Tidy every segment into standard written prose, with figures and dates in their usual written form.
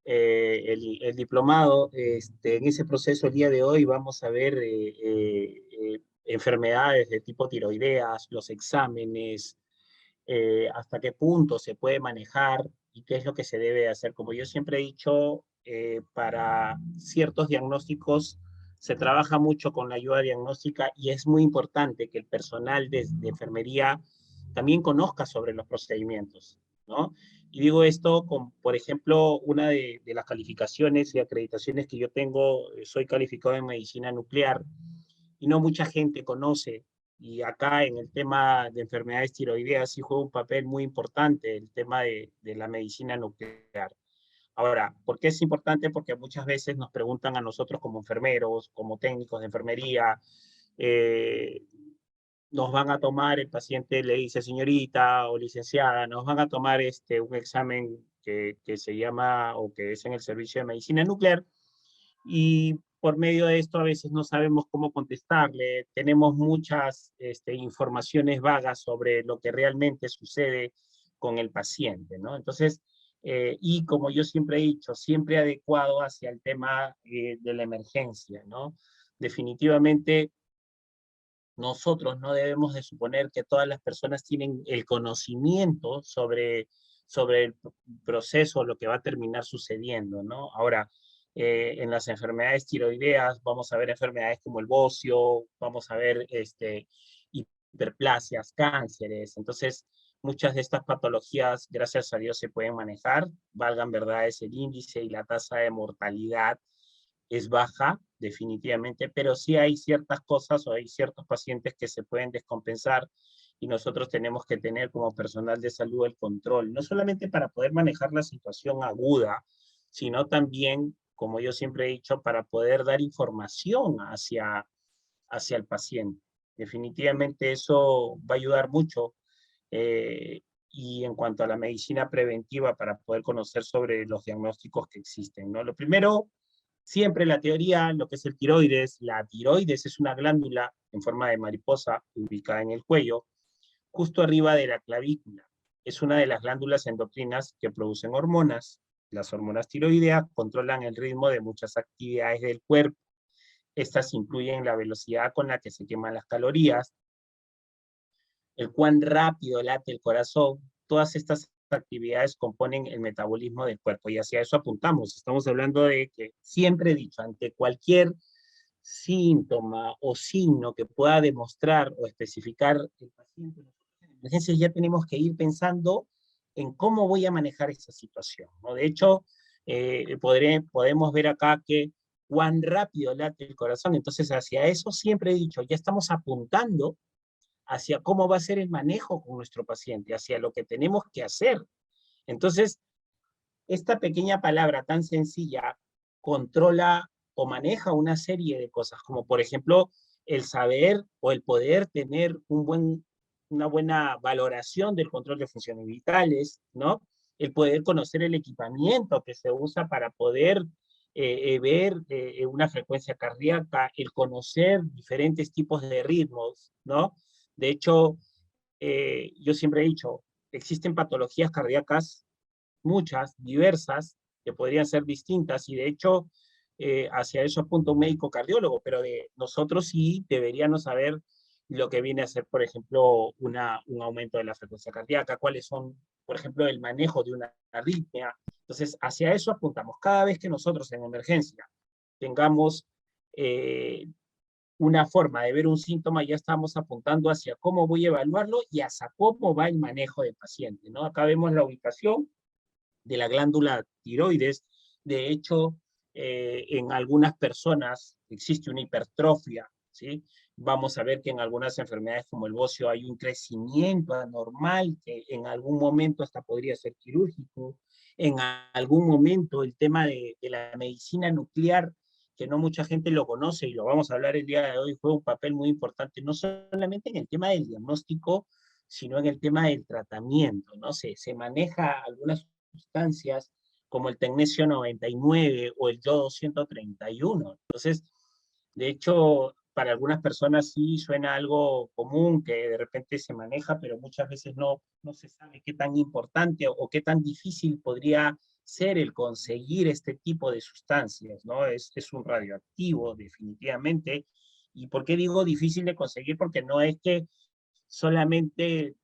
el diplomado, en ese proceso el día de hoy vamos a ver enfermedades de tipo tiroideas, los exámenes, hasta qué punto se puede manejar y qué es lo que se debe hacer. Como yo siempre he dicho, para ciertos diagnósticos se trabaja mucho con la ayuda diagnóstica y es muy importante que el personal de enfermería también conozca sobre los procedimientos, ¿no? Y digo esto con, por ejemplo, una de las calificaciones y acreditaciones que yo tengo, soy calificado en medicina nuclear y no mucha gente conoce. Y acá en el tema de enfermedades tiroideas sí juega un papel muy importante el tema de la medicina nuclear. Ahora, ¿por qué es importante? Porque muchas veces nos preguntan a nosotros como enfermeros, como técnicos de enfermería, eh, nos van a tomar, el paciente le dice señorita o licenciada, nos van a tomar un examen que se llama o que es en el servicio de medicina nuclear y por medio de esto a veces no sabemos cómo contestarle, tenemos muchas informaciones vagas sobre lo que realmente sucede con el paciente, ¿no? Entonces, y como yo siempre he dicho, siempre adecuado hacia el tema de la emergencia, ¿no? Definitivamente nosotros no debemos de suponer que todas las personas tienen el conocimiento sobre el proceso, lo que va a terminar sucediendo, ¿no? Ahora, en las enfermedades tiroideas vamos a ver enfermedades como el bocio, vamos a ver hiperplasias, cánceres. Entonces, muchas de estas patologías, gracias a Dios, se pueden manejar. Valgan verdades, el índice y la tasa de mortalidad es baja, definitivamente, pero sí hay ciertas cosas o hay ciertos pacientes que se pueden descompensar y nosotros tenemos que tener como personal de salud el control, no solamente para poder manejar la situación aguda, sino también, como yo siempre he dicho, para poder dar información hacia el paciente. Definitivamente eso va a ayudar mucho. eh, y en cuanto a la medicina preventiva, para poder conocer sobre los diagnósticos que existen, ¿no? Lo primero, siempre la teoría, lo que es el tiroides, la tiroides es una glándula en forma de mariposa ubicada en el cuello, justo arriba de la clavícula. Es una de las glándulas endocrinas que producen hormonas. Las hormonas tiroideas controlan el ritmo de muchas actividades del cuerpo. Estas incluyen la velocidad con la que se queman las calorías, el cuán rápido late el corazón. Todas estas actividades componen el metabolismo del cuerpo y hacia eso apuntamos. Estamos hablando de que siempre he dicho, ante cualquier síntoma o signo que pueda demostrar o especificar el paciente en emergencias, ya tenemos que ir pensando en cómo voy a manejar esa situación, ¿no? De hecho, podemos ver acá que cuán rápido late el corazón, entonces hacia eso siempre he dicho, ya estamos apuntando hacia cómo va a ser el manejo con nuestro paciente, hacia lo que tenemos que hacer. Entonces, esta pequeña palabra tan sencilla controla o maneja una serie de cosas, como por ejemplo el saber o el poder tener una buena valoración del control de funciones vitales, ¿no? El poder conocer el equipamiento que se usa para poder ver una frecuencia cardíaca, el conocer diferentes tipos de ritmos, ¿no? De hecho, yo siempre he dicho, existen patologías cardíacas muchas, diversas, que podrían ser distintas, y de hecho, hacia eso apunta un médico cardiólogo, pero de nosotros sí deberíamos saber lo que viene a ser, por ejemplo, un aumento de la frecuencia cardíaca, cuáles son, por ejemplo, el manejo de una arritmia. Entonces, hacia eso apuntamos. Cada vez que nosotros en emergencia tengamos eh, una forma de ver un síntoma, ya estamos apuntando hacia cómo voy a evaluarlo y hacia cómo va el manejo del paciente, ¿no? Acá vemos la ubicación de la glándula tiroides. De hecho, en algunas personas existe una hipertrofia, ¿sí? Vamos a ver que en algunas enfermedades como el bocio hay un crecimiento anormal que en algún momento hasta podría ser quirúrgico. En algún momento el tema de la medicina nuclear, que no mucha gente lo conoce y lo vamos a hablar el día de hoy, juega un papel muy importante, no solamente en el tema del diagnóstico, sino en el tema del tratamiento, ¿no? Se maneja algunas sustancias como el tecnesio 99 o el yodo 131. Entonces, de hecho, para algunas personas sí suena algo común que de repente se maneja, pero muchas veces no se sabe qué tan importante o qué tan difícil podría ser el conseguir este tipo de sustancias, ¿no? Es un radioactivo, definitivamente. ¿Y por qué digo difícil de conseguir? Porque no es que solamente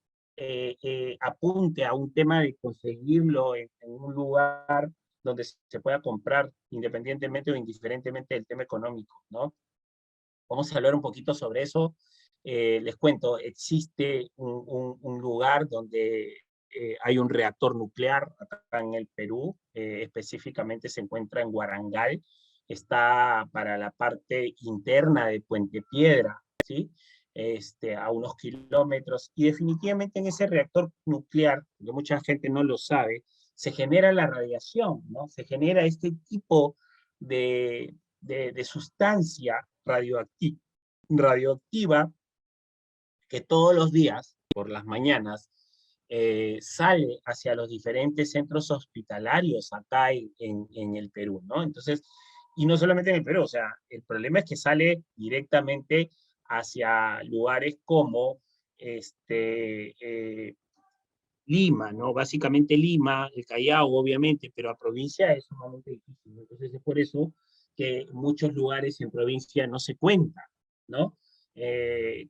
apunte a un tema de conseguirlo en un lugar donde se pueda comprar independientemente o indiferentemente del tema económico, ¿no? Vamos a hablar un poquito sobre eso. Les cuento, existe un lugar donde hay un reactor nuclear acá en el Perú, específicamente se encuentra en Guarangal, está para la parte interna de Puente Piedra, ¿sí? A unos kilómetros, y definitivamente en ese reactor nuclear, que mucha gente no lo sabe, se genera la radiación, ¿no? Se genera este tipo de sustancia radioactiva que todos los días, por las mañanas, sale hacia los diferentes centros hospitalarios acá en el Perú, ¿no? Entonces, y no solamente en el Perú, o sea, el problema es que sale directamente hacia lugares como Lima, ¿no? Básicamente Lima, el Callao, obviamente, pero a provincia es sumamente difícil, ¿no? Entonces es por eso que muchos lugares en provincia no se cuentan, ¿no?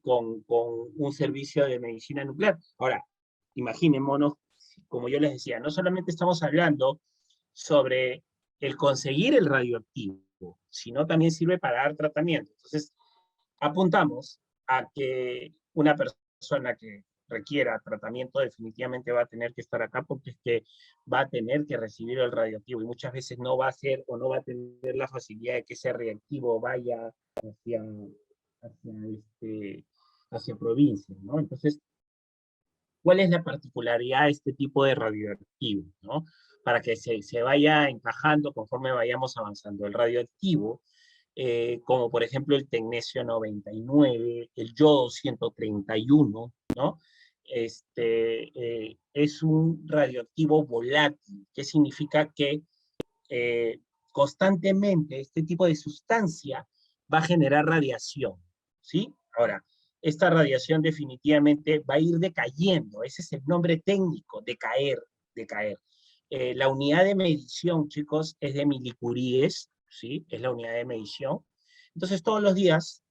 Con un servicio de medicina nuclear. Ahora, imaginémonos, como yo les decía, no solamente estamos hablando sobre el conseguir el radioactivo, sino también sirve para dar tratamiento. Entonces, apuntamos a que una persona que requiera tratamiento definitivamente va a tener que estar acá porque es que va a tener que recibir el radioactivo y muchas veces no va a ser o no va a tener la facilidad de que ese radioactivo vaya hacia, hacia, hacia provincia, ¿no? Entonces, ¿cuál es la particularidad de este tipo de radioactivo, ¿no? Para que se vaya encajando conforme vayamos avanzando. El radioactivo como por ejemplo el tecnesio 99, el yodo 131, ¿no? Es un radioactivo volátil, que significa que eh, constantemente este tipo de sustancia va a generar radiación, ¿sí? Ahora, esta radiación definitivamente va a ir decayendo, ese es el nombre técnico, decaer, decaer. La unidad de medición, chicos, es de milicuríes, ¿sí? Es la unidad de medición. Entonces, todos los días,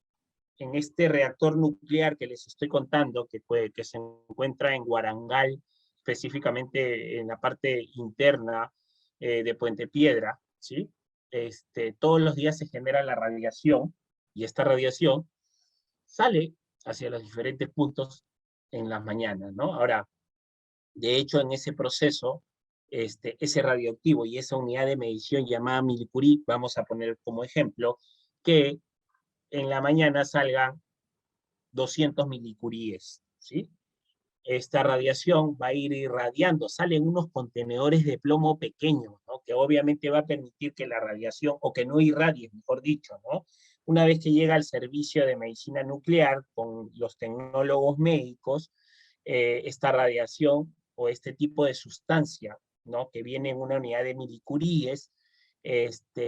en este reactor nuclear que les estoy contando, que se encuentra en Guarangal, específicamente en la parte interna de Puente Piedra, ¿sí? Todos los días se genera la radiación, y esta radiación sale hacia los diferentes puntos en las mañanas, ¿no? Ahora, de hecho, en ese proceso, ese radioactivo y esa unidad de medición llamada milicurí, vamos a poner como ejemplo, que en la mañana salgan 200 milicuríes, ¿sí? Esta radiación va a ir irradiando, salen unos contenedores de plomo pequeños, ¿no? Que obviamente va a permitir que la radiación, o que no irradie, mejor dicho, ¿no? Una vez que llega al servicio de medicina nuclear con los tecnólogos médicos, esta radiación o este tipo de sustancia, ¿no? Que viene en una unidad de milicuríes,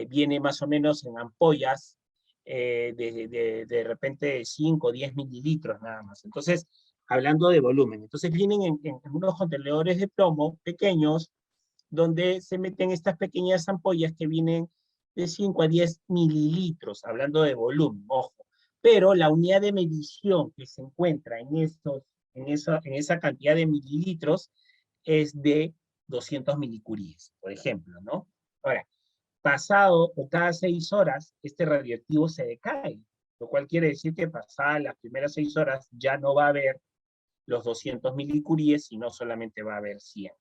viene más o menos en ampollas de repente 5 o 10 mililitros nada más. Entonces, hablando de volumen. Entonces vienen en unos contenedores de plomo pequeños, donde se meten estas pequeñas ampollas que vienen de 5 a 10 mililitros, hablando de volumen, ojo. Pero la unidad de medición que se encuentra en esa cantidad de mililitros es de 200 milicuríes, por ejemplo, ¿no? Ahora, pasado o cada 6 horas, este radioactivo se decae, lo cual quiere decir que pasadas las primeras 6 horas ya no va a haber los 200 milicuríes, sino solamente va a haber 100.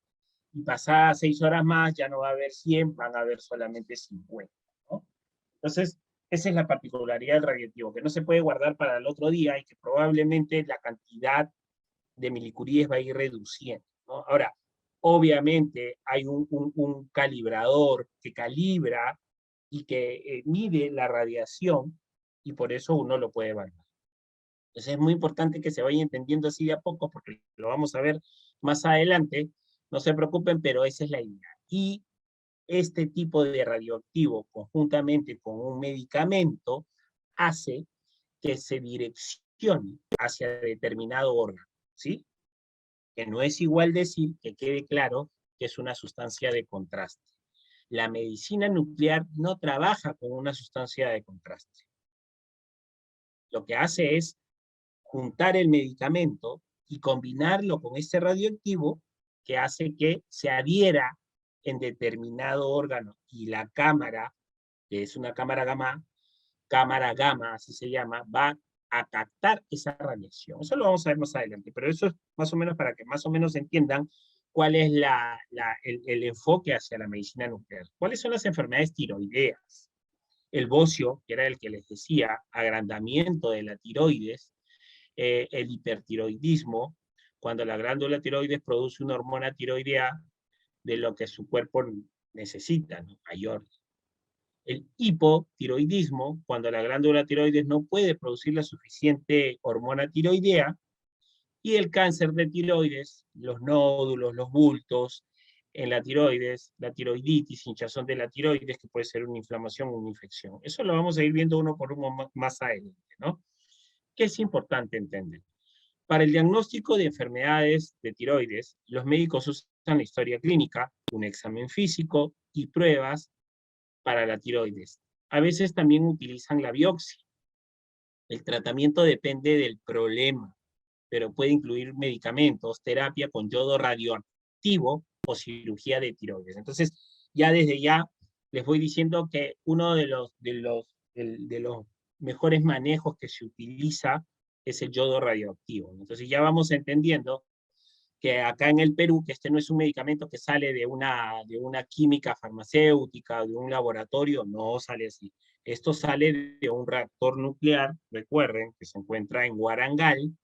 Y pasadas 6 horas más ya no va a haber 100, van a haber solamente 50, ¿no? Entonces, esa es la particularidad del radioactivo, que no se puede guardar para el otro día y que probablemente la cantidad de milicuríes va a ir reduciendo, ¿no? Ahora, obviamente hay un calibrador que calibra y que mide la radiación y por eso uno lo puede evaluar. Entonces es muy importante que se vaya entendiendo así de a poco, porque lo vamos a ver más adelante. No se preocupen, pero esa es la idea. Y este tipo de radioactivo, conjuntamente con un medicamento, hace que se direccione hacia determinado órgano, ¿sí? Que no es igual decir, que quede claro, que es una sustancia de contraste. La medicina nuclear no trabaja con una sustancia de contraste. Lo que hace es juntar el medicamento y combinarlo con este radioactivo que hace que se adhiera en determinado órgano. Y la cámara, que es una cámara gamma, así se llama, va a captar esa radiación. Eso lo vamos a ver más adelante, pero eso es más o menos para que más o menos entiendan cuál es el enfoque hacia la medicina nuclear. ¿Cuáles son las enfermedades tiroideas? El bocio, que era el que les decía, agrandamiento de la tiroides, el hipertiroidismo, cuando la glándula tiroides produce una hormona tiroidea de lo que su cuerpo necesita, ¿no? Mayor. El hipotiroidismo, cuando la glándula tiroides no puede producir la suficiente hormona tiroidea, y el cáncer de tiroides, los nódulos, los bultos en la tiroides, la tiroiditis, hinchazón de la tiroides, que puede ser una inflamación o una infección. Eso lo vamos a ir viendo uno por uno más adelante, ¿no? ¿Qué es importante entender? Para el diagnóstico de enfermedades de tiroides, los médicos usan la historia clínica, un examen físico y pruebas para la tiroides. A veces también utilizan la biopsia. El tratamiento depende del problema, pero puede incluir medicamentos, terapia con yodo radioactivo o cirugía de tiroides. Entonces, ya desde ya les voy diciendo que uno de los mejores manejos que se utiliza es el yodo radioactivo. Entonces ya vamos entendiendo que acá en el Perú, que este no es un medicamento que sale de una química farmacéutica, de un laboratorio, no sale así. Esto sale de un reactor nuclear, recuerden, que se encuentra en Guarangal,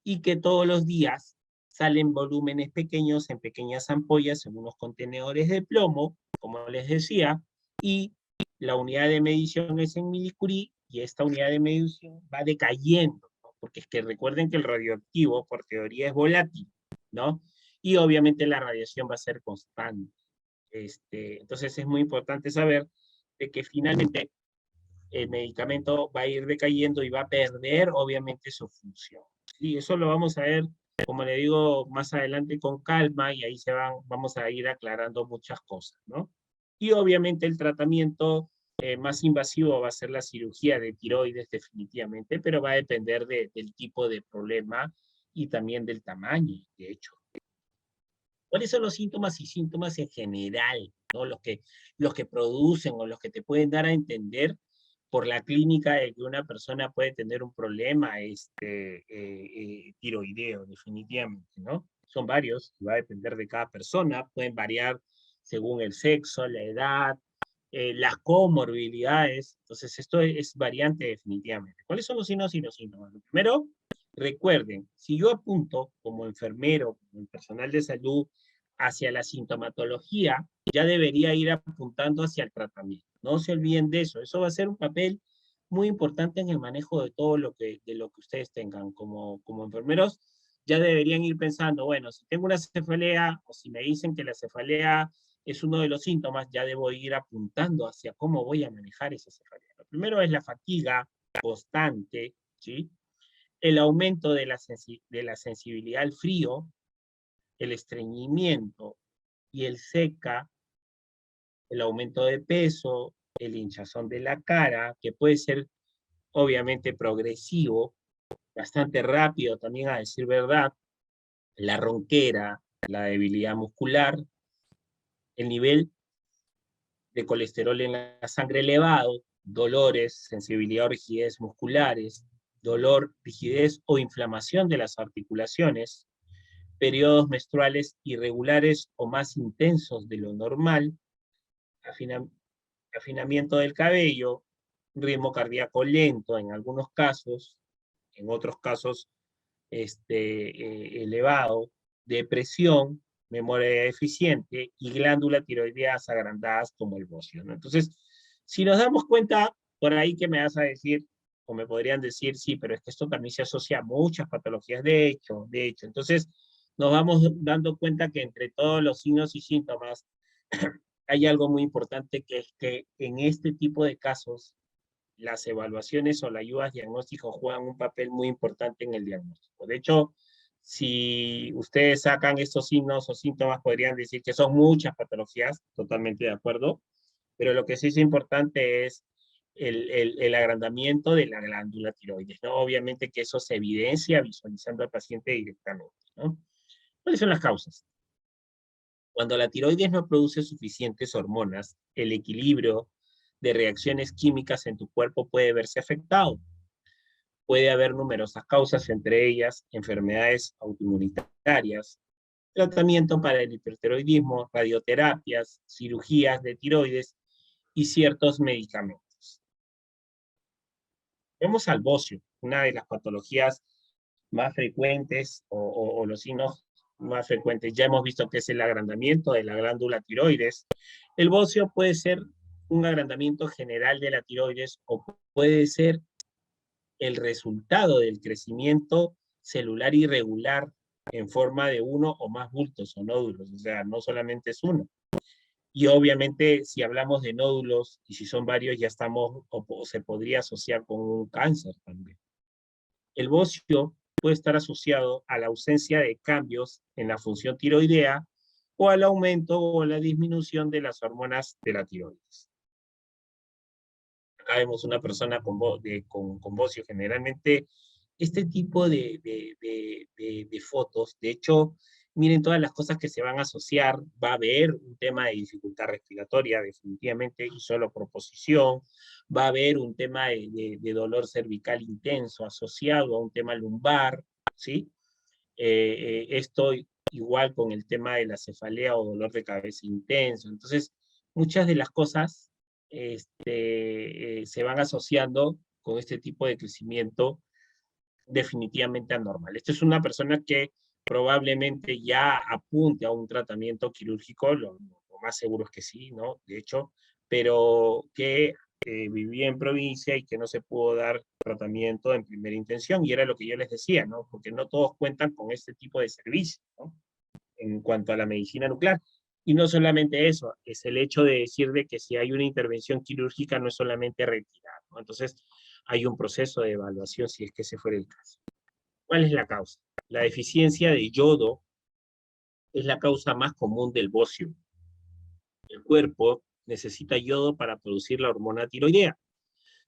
y que todos los días salen volúmenes pequeños en pequeñas ampollas en unos contenedores de plomo, como les decía, y la unidad de medición es en milicurie, y esta unidad de medición va decayendo, ¿no? Porque es que recuerden que el radioactivo, por teoría, es volátil, ¿no? Y obviamente la radiación va a ser constante. Entonces es muy importante saber de que finalmente el medicamento va a ir decayendo y va a perder obviamente su función. Y eso lo vamos a ver, como le digo, más adelante con calma, y ahí vamos a ir aclarando muchas cosas, ¿no? Y obviamente el tratamiento más invasivo va a ser la cirugía de tiroides definitivamente, pero va a depender del tipo de problema y también del tamaño, de hecho. ¿Cuáles son los síntomas y síntomas en general, ¿no? Los que producen o los que te pueden dar a entender por la clínica de que una persona puede tener un problema tiroideo, definitivamente, ¿no? Son varios, va a depender de cada persona, pueden variar según el sexo, la edad, las comorbilidades. Entonces, esto es variante definitivamente. ¿Cuáles son los signos y los síntomas? Lo primero, recuerden, si yo apunto como enfermero, como personal de salud, hacia la sintomatología, ya debería ir apuntando hacia el tratamiento. No se olviden de eso. Eso va a ser un papel muy importante en el manejo de todo de lo que ustedes tengan como enfermeros. Ya deberían ir pensando, bueno, si tengo una cefalea o si me dicen que la cefalea es uno de los síntomas, ya debo ir apuntando hacia cómo voy a manejar esa cefalea. Lo primero es la fatiga constante, ¿sí? El aumento de la sensibilidad al frío, el estreñimiento y el seca, el aumento de peso, el hinchazón de la cara, que puede ser obviamente progresivo, bastante rápido también a decir verdad, la ronquera, la debilidad muscular, el nivel de colesterol en la sangre elevado, dolores, sensibilidad o rigidez musculares, dolor, rigidez o inflamación de las articulaciones, periodos menstruales irregulares o más intensos de lo normal, afinamiento del cabello, ritmo cardíaco lento en algunos casos, en otros casos elevado, depresión, memoria deficiente y glándula tiroideas agrandadas como el bocio, ¿no? Entonces, si nos damos cuenta, por ahí que me vas a decir, o me podrían decir, sí, pero es que esto también se asocia a muchas patologías, de hecho. Entonces, nos vamos dando cuenta que entre todos los signos y síntomas hay algo muy importante, que es que en este tipo de casos las evaluaciones o las ayudas diagnósticas juegan un papel muy importante en el diagnóstico. De hecho, Si ustedes sacan estos signos o síntomas, podrían decir que son muchas patologías, totalmente de acuerdo, pero lo que sí es importante es el agrandamiento de la glándula tiroides, ¿no? Obviamente que eso se evidencia visualizando al paciente directamente, ¿no? ¿Cuáles son las causas? Cuando la tiroides no produce suficientes hormonas, el equilibrio de reacciones químicas en tu cuerpo puede verse afectado. Puede haber numerosas causas, entre ellas enfermedades autoinmunitarias, tratamiento para el hipertiroidismo, radioterapias, cirugías de tiroides y ciertos medicamentos. Vemos al bocio, una de las patologías más frecuentes o los signos más frecuentes. Ya hemos visto que es el agrandamiento de la glándula tiroides. El bocio puede ser un agrandamiento general de la tiroides o puede ser el resultado del crecimiento celular irregular en forma de uno o más bultos o nódulos, o sea, no solamente es uno. Y obviamente, si hablamos de nódulos y si son varios, ya estamos, o se podría asociar con un cáncer también. El bocio puede estar asociado a la ausencia de cambios en la función tiroidea o al aumento o la disminución de las hormonas de la tiroides. Acá vemos una persona con bocio. Generalmente, este tipo de fotos, de hecho, miren todas las cosas que se van a asociar. Va a haber un tema de dificultad respiratoria, definitivamente, y solo por posición. Va a haber un tema de dolor cervical intenso asociado a un tema lumbar, ¿sí? Esto igual con el tema de la cefalea o dolor de cabeza intenso. Entonces, muchas de las cosas se van asociando con este tipo de crecimiento definitivamente anormal. Esta es una persona que probablemente ya apunte a un tratamiento quirúrgico, lo más seguro es que sí, ¿no? De hecho, pero que vivía en provincia y que no se pudo dar tratamiento en primera intención, y era lo que yo les decía, ¿no? Porque no todos cuentan con este tipo de servicio, ¿no? En cuanto a la medicina nuclear. Y no solamente eso, es el hecho de decir de que si hay una intervención quirúrgica no es solamente retirar, ¿no? Entonces hay un proceso de evaluación si es que ese fuera el caso. ¿Cuál es la causa? La deficiencia de yodo es la causa más común del bocio. El cuerpo necesita yodo para producir la hormona tiroidea.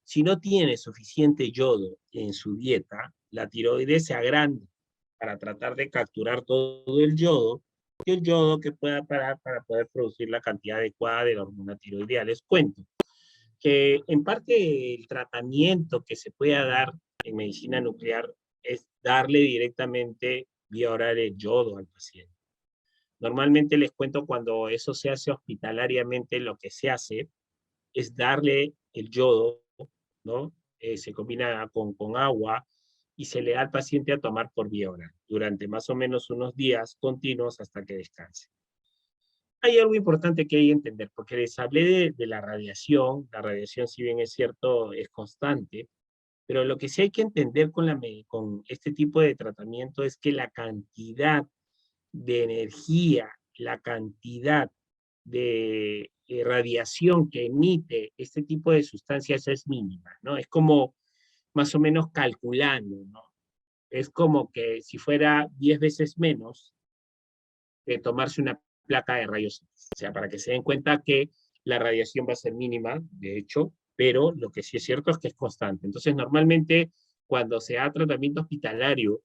Si no tiene suficiente yodo en su dieta, la tiroides se agranda para tratar de capturar todo el yodo y el yodo que pueda parar para poder producir la cantidad adecuada de la hormona tiroidea. Les cuento que en parte el tratamiento que se pueda dar en medicina nuclear es darle directamente vía oral el yodo al paciente. Normalmente les cuento cuando eso se hace hospitalariamente, lo que se hace es darle el yodo, ¿no? Se combina con agua y se le da al paciente a tomar por vía oral durante más o menos unos días continuos hasta que descanse. Hay algo importante que hay que entender, porque les hablé de la radiación si bien es cierto, es constante, pero lo que sí hay que entender con este tipo de tratamiento es que la cantidad de energía, la cantidad de radiación que emite este tipo de sustancias es mínima, ¿no? Es como más o menos calculando, ¿no? Es como que si fuera 10 veces menos de tomarse una placa de rayos X. O sea, para que se den cuenta que la radiación va a ser mínima, de hecho, pero lo que sí es cierto es que es constante. Entonces, normalmente, cuando se da tratamiento hospitalario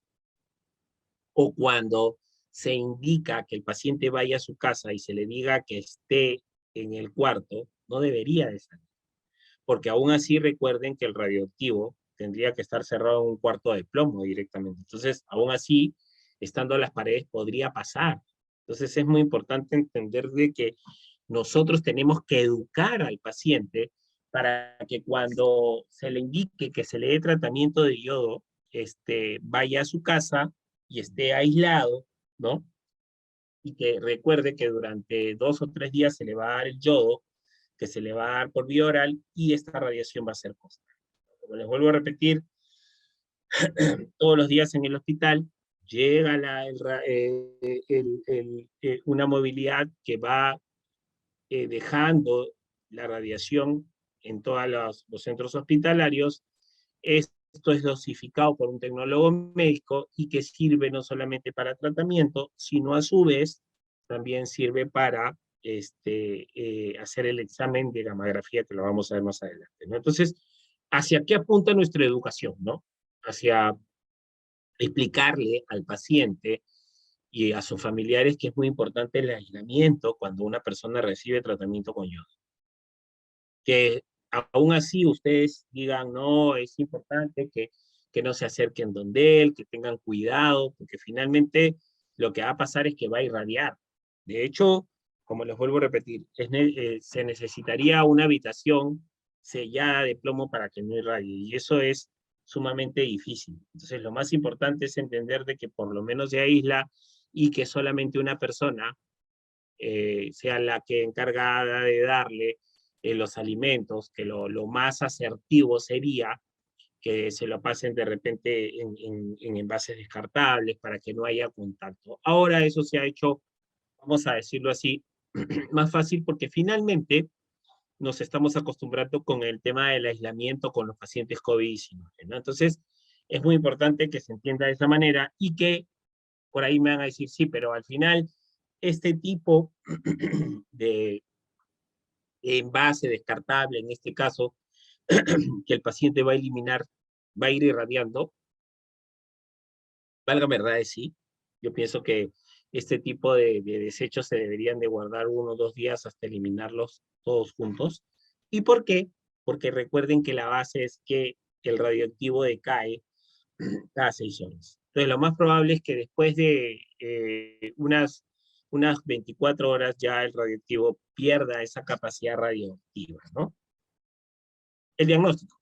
o cuando se indica que el paciente vaya a su casa y se le diga que esté en el cuarto, no debería de salir. Porque aún así recuerden que el radioactivo tendría que estar cerrado en un cuarto de plomo directamente. Entonces, aún así, estando a las paredes, podría pasar. Entonces, es muy importante entender de que nosotros tenemos que educar al paciente para que cuando se le indique que se le dé tratamiento de yodo, vaya a su casa y esté aislado, ¿no? Y que recuerde que durante 2 o 3 días se le va a dar el yodo, que se le va a dar por vía oral y esta radiación va a ser constante. Como les vuelvo a repetir, todos los días en el hospital llega una movilidad que va dejando la radiación en todos los centros hospitalarios. esto es dosificado por un tecnólogo médico y que sirve no solamente para tratamiento, sino a su vez también sirve para hacer el examen de gammagrafía, que lo vamos a ver más adelante, ¿no? Entonces, ¿hacia qué apunta nuestra educación, no? Hacia explicarle al paciente y a sus familiares que es muy importante el aislamiento cuando una persona recibe tratamiento con yodo. Que aún así ustedes digan, no, es importante que no se acerquen donde él, que tengan cuidado, porque finalmente lo que va a pasar es que va a irradiar. De hecho, como les vuelvo a repetir, se necesitaría una habitación sellada de plomo para que no irradie, y eso es sumamente difícil. Entonces, lo más importante es entender de que por lo menos se aísla y que solamente una persona sea la que encargada de darle los alimentos, que lo más asertivo sería que se lo pasen de repente en envases descartables para que no haya contacto. Ahora eso se ha hecho, vamos a decirlo así, más fácil porque finalmente nos estamos acostumbrando con el tema del aislamiento con los pacientes COVID-19, ¿no? Entonces, es muy importante que se entienda de esa manera y que por ahí me van a decir, sí, pero al final este tipo de envase descartable, en este caso, que el paciente va a eliminar, va a ir irradiando, valga verdad de sí, yo pienso que este tipo de desechos se deberían de guardar 1 o 2 días hasta eliminarlos todos juntos. ¿Y por qué? Porque recuerden que la base es que el radioactivo decae cada 6 horas. Entonces, lo más probable es que después de unas 24 horas ya el radioactivo pierda esa capacidad radioactiva, ¿no? El diagnóstico.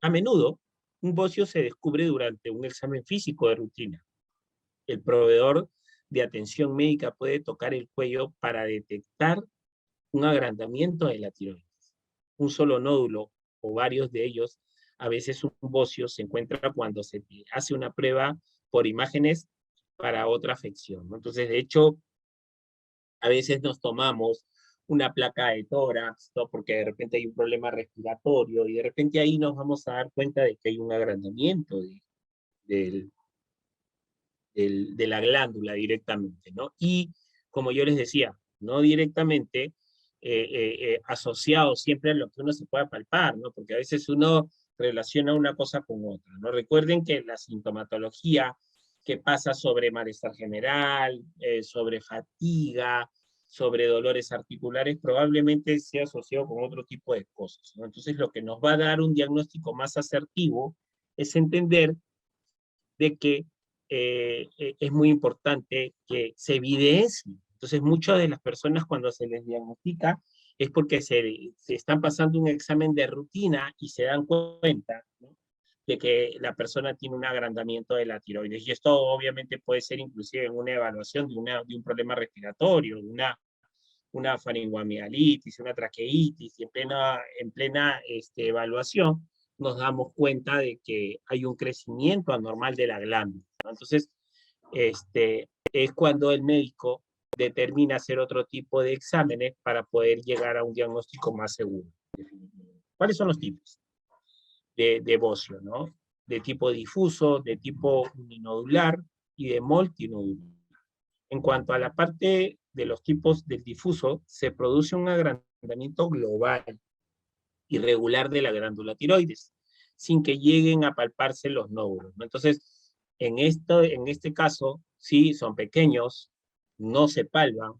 A menudo, un bocio se descubre durante un examen físico de rutina. El proveedor de atención médica puede tocar el cuello para detectar un agrandamiento de la tiroides. Un solo nódulo o varios de ellos, a veces un bocio, se encuentra cuando se hace una prueba por imágenes para otra afección, ¿no? Entonces, de hecho, a veces nos tomamos una placa de tórax, ¿no? Porque de repente hay un problema respiratorio y de repente ahí nos vamos a dar cuenta de que hay un agrandamiento del, de la glándula directamente, ¿no? Y como yo les decía, no directamente asociado siempre a lo que uno se pueda palpar, ¿no? Porque a veces uno relaciona una cosa con otra, ¿no? Recuerden que la sintomatología que pasa sobre malestar general, sobre fatiga, sobre dolores articulares, probablemente sea asociado con otro tipo de cosas, ¿no? Entonces, lo que nos va a dar un diagnóstico más asertivo es entender de que es muy importante que se evidencie. Entonces, muchas de las personas cuando se les diagnostica es porque se están pasando un examen de rutina y se dan cuenta, ¿no?, de que la persona tiene un agrandamiento de la tiroides. Y esto obviamente puede ser inclusive en una evaluación de un problema respiratorio, una faringoamigdalitis, una traqueitis, y en plena evaluación nos damos cuenta de que hay un crecimiento anormal de la glándula, ¿no? Entonces, es cuando el médico determina hacer otro tipo de exámenes para poder llegar a un diagnóstico más seguro. ¿Cuáles son los tipos de bocio, no? De tipo difuso, de tipo uninodular y de multinodular. En cuanto a la parte de los tipos del difuso, se produce un agrandamiento global irregular de la glándula tiroides, sin que lleguen a palparse los nódulos, ¿no? Entonces, en este caso, sí, son pequeños, no se palpan,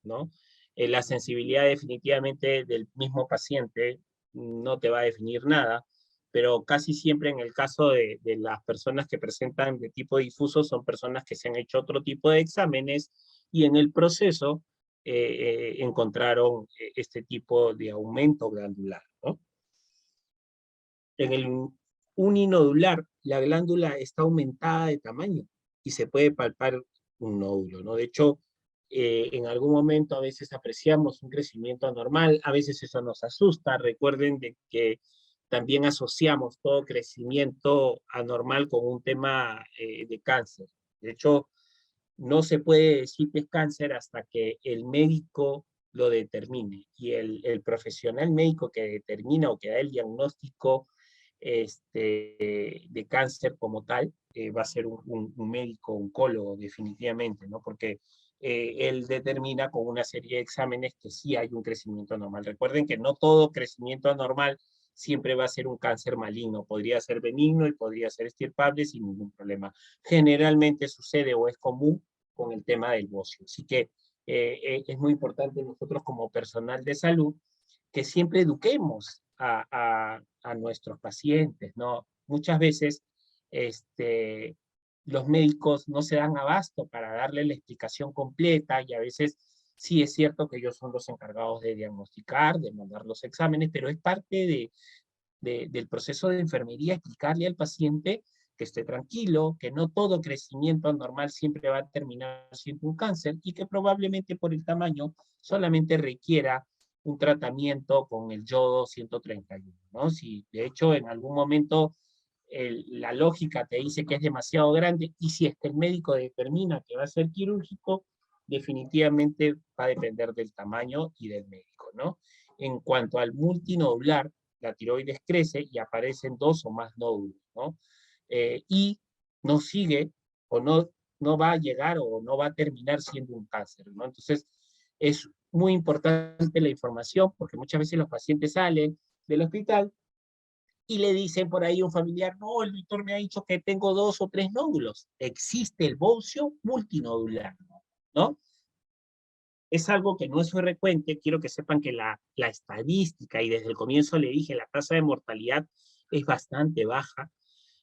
¿no? La sensibilidad definitivamente del mismo paciente no te va a definir nada, pero casi siempre en el caso de las personas que presentan de tipo difuso son personas que se han hecho otro tipo de exámenes y en el proceso encontraron este tipo de aumento glandular, ¿no? En el uninodular, la glándula está aumentada de tamaño y se puede palpar un nódulo, ¿no? De hecho, en algún momento a veces apreciamos un crecimiento anormal, a veces eso nos asusta. Recuerden de que también asociamos todo crecimiento anormal con un tema de cáncer. De hecho, no se puede decir que es cáncer hasta que el médico lo determine. Y el profesional médico que determina o que da el diagnóstico de cáncer como tal, va a ser un médico oncólogo definitivamente, ¿no? Porque él determina con una serie de exámenes que sí hay un crecimiento anormal. Recuerden que no todo crecimiento anormal siempre va a ser un cáncer maligno, podría ser benigno y podría ser estirpable sin ningún problema. Generalmente sucede o es común con el tema del bocio. Así que es muy importante nosotros como personal de salud que siempre eduquemos a nuestros pacientes, ¿no? Muchas veces los médicos no se dan abasto para darle la explicación completa y a veces sí es cierto que ellos son los encargados de diagnosticar, de mandar los exámenes, pero es parte del proceso de enfermería explicarle al paciente que esté tranquilo, que no todo crecimiento anormal siempre va a terminar siendo un cáncer y que probablemente por el tamaño solamente requiera un tratamiento con el yodo 131, ¿no? Si de hecho en algún momento la lógica te dice que es demasiado grande y si es que el médico determina que va a ser quirúrgico, definitivamente va a depender del tamaño y del médico, ¿no? En cuanto al multinodular, la tiroides crece y aparecen 2 o más nódulos, ¿no? Y no sigue o no va a llegar o no va a terminar siendo un cáncer, ¿no? Entonces, es muy importante la información porque muchas veces los pacientes salen del hospital y le dicen por ahí a un familiar, no, el doctor me ha dicho que tengo 2 o 3 nódulos. Existe el bocio multinodular, ¿no? Es algo que no es frecuente, quiero que sepan que la estadística, y desde el comienzo le dije, la tasa de mortalidad es bastante baja.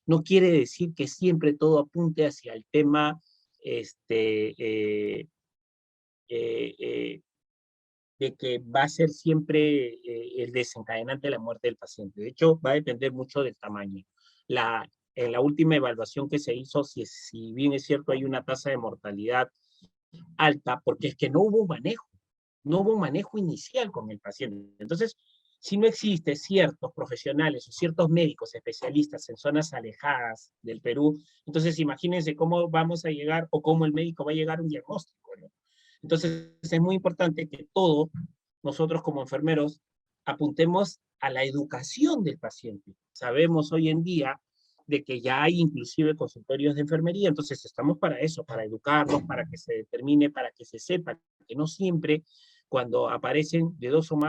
No quiere decir que siempre todo apunte hacia el tema eh, eh, de que va a ser siempre el desencadenante de la muerte del paciente. De hecho, va a depender mucho del tamaño. En la última evaluación que se hizo, si bien es cierto hay una tasa de mortalidad alta, porque es que no hubo un manejo inicial con el paciente. Entonces, si no existe ciertos profesionales o ciertos médicos especialistas en zonas alejadas del Perú, entonces imagínense cómo vamos a llegar o cómo el médico va a llegar a un diagnóstico, ¿no? Entonces, es muy importante que todos nosotros como enfermeros apuntemos a la educación del paciente. Sabemos hoy en día de que ya hay inclusive consultorios de enfermería, entonces estamos para eso, para educarlos, para que se determine, para que se sepa que no siempre cuando aparecen de 2 o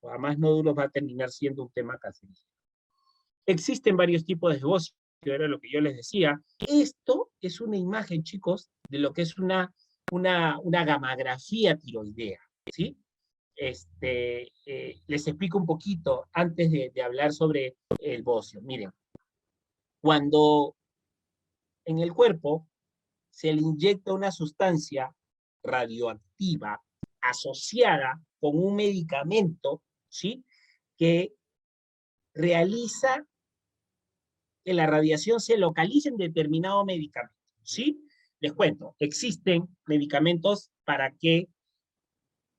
a más nódulos va a terminar siendo un tema cancerígeno. Existen varios tipos de bocio, que era lo que yo les decía. Esto es una imagen, chicos, de lo que es una gamografía tiroidea, ¿sí? Les explico un poquito antes de hablar sobre el bocio. Miren, cuando en el cuerpo se le inyecta una sustancia radioactiva asociada con un medicamento, ¿sí? Que realiza que la radiación se localice en determinado medicamento, ¿sí? Les cuento, existen medicamentos para que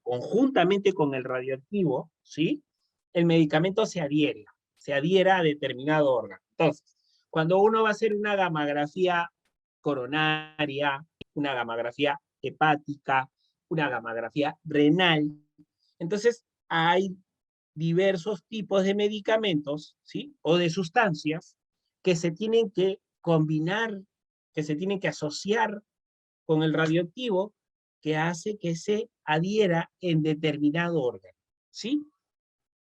conjuntamente con el radioactivo, ¿sí? El medicamento se adhiera a determinado órgano. Entonces, cuando uno va a hacer una gamografía coronaria, una gamografía hepática, una gamografía renal, entonces hay diversos tipos de medicamentos, ¿sí? O de sustancias que se tienen que combinar, que se tienen que asociar con el radioactivo que hace que se adhiera en determinado órgano, ¿sí?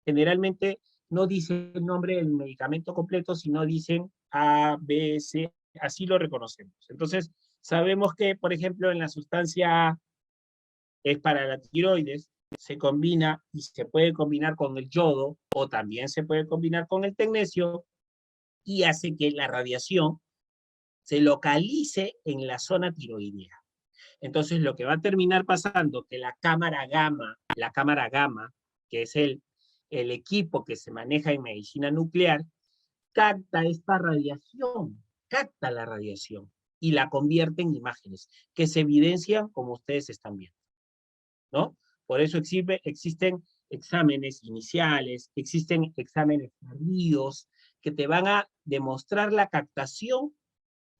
Generalmente no dice el nombre del medicamento completo, sino dicen A, B, C, así lo reconocemos. Entonces, sabemos que, por ejemplo, en la sustancia A es para la tiroides, se combina y se puede combinar con el yodo o también se puede combinar con el tecnesio y hace que la radiación se localice en la zona tiroidea. Entonces, lo que va a terminar pasando que la cámara gamma, que es el equipo que se maneja en medicina nuclear, capta la radiación y la convierte en imágenes que se evidencian como ustedes están viendo, ¿no? Por eso existen exámenes iniciales, existen exámenes tardíos que te van a demostrar la captación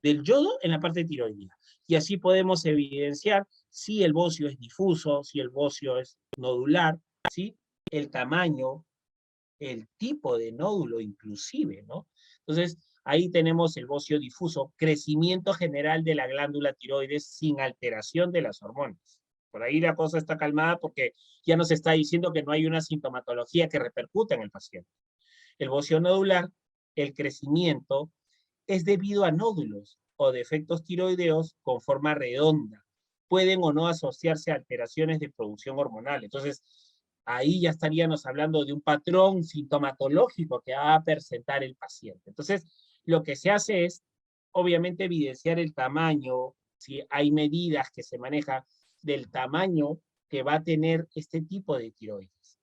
del yodo en la parte tiroidea. Y así podemos evidenciar si el bocio es difuso, si el bocio es nodular, ¿sí? El tamaño, el tipo de nódulo inclusive, ¿no? Entonces, ahí tenemos el bocio difuso, crecimiento general de la glándula tiroides sin alteración de las hormonas. Por ahí la cosa está calmada porque ya nos está diciendo que no hay una sintomatología que repercuta en el paciente. El bocio nodular, el crecimiento, es debido a nódulos o defectos tiroideos con forma redonda. Pueden o no asociarse a alteraciones de producción hormonal. Entonces, ahí ya estaríamos hablando de un patrón sintomatológico que va a presentar el paciente. Entonces, lo que se hace es, obviamente, evidenciar el tamaño, si hay medidas que se manejan del tamaño que va a tener este tipo de tiroides,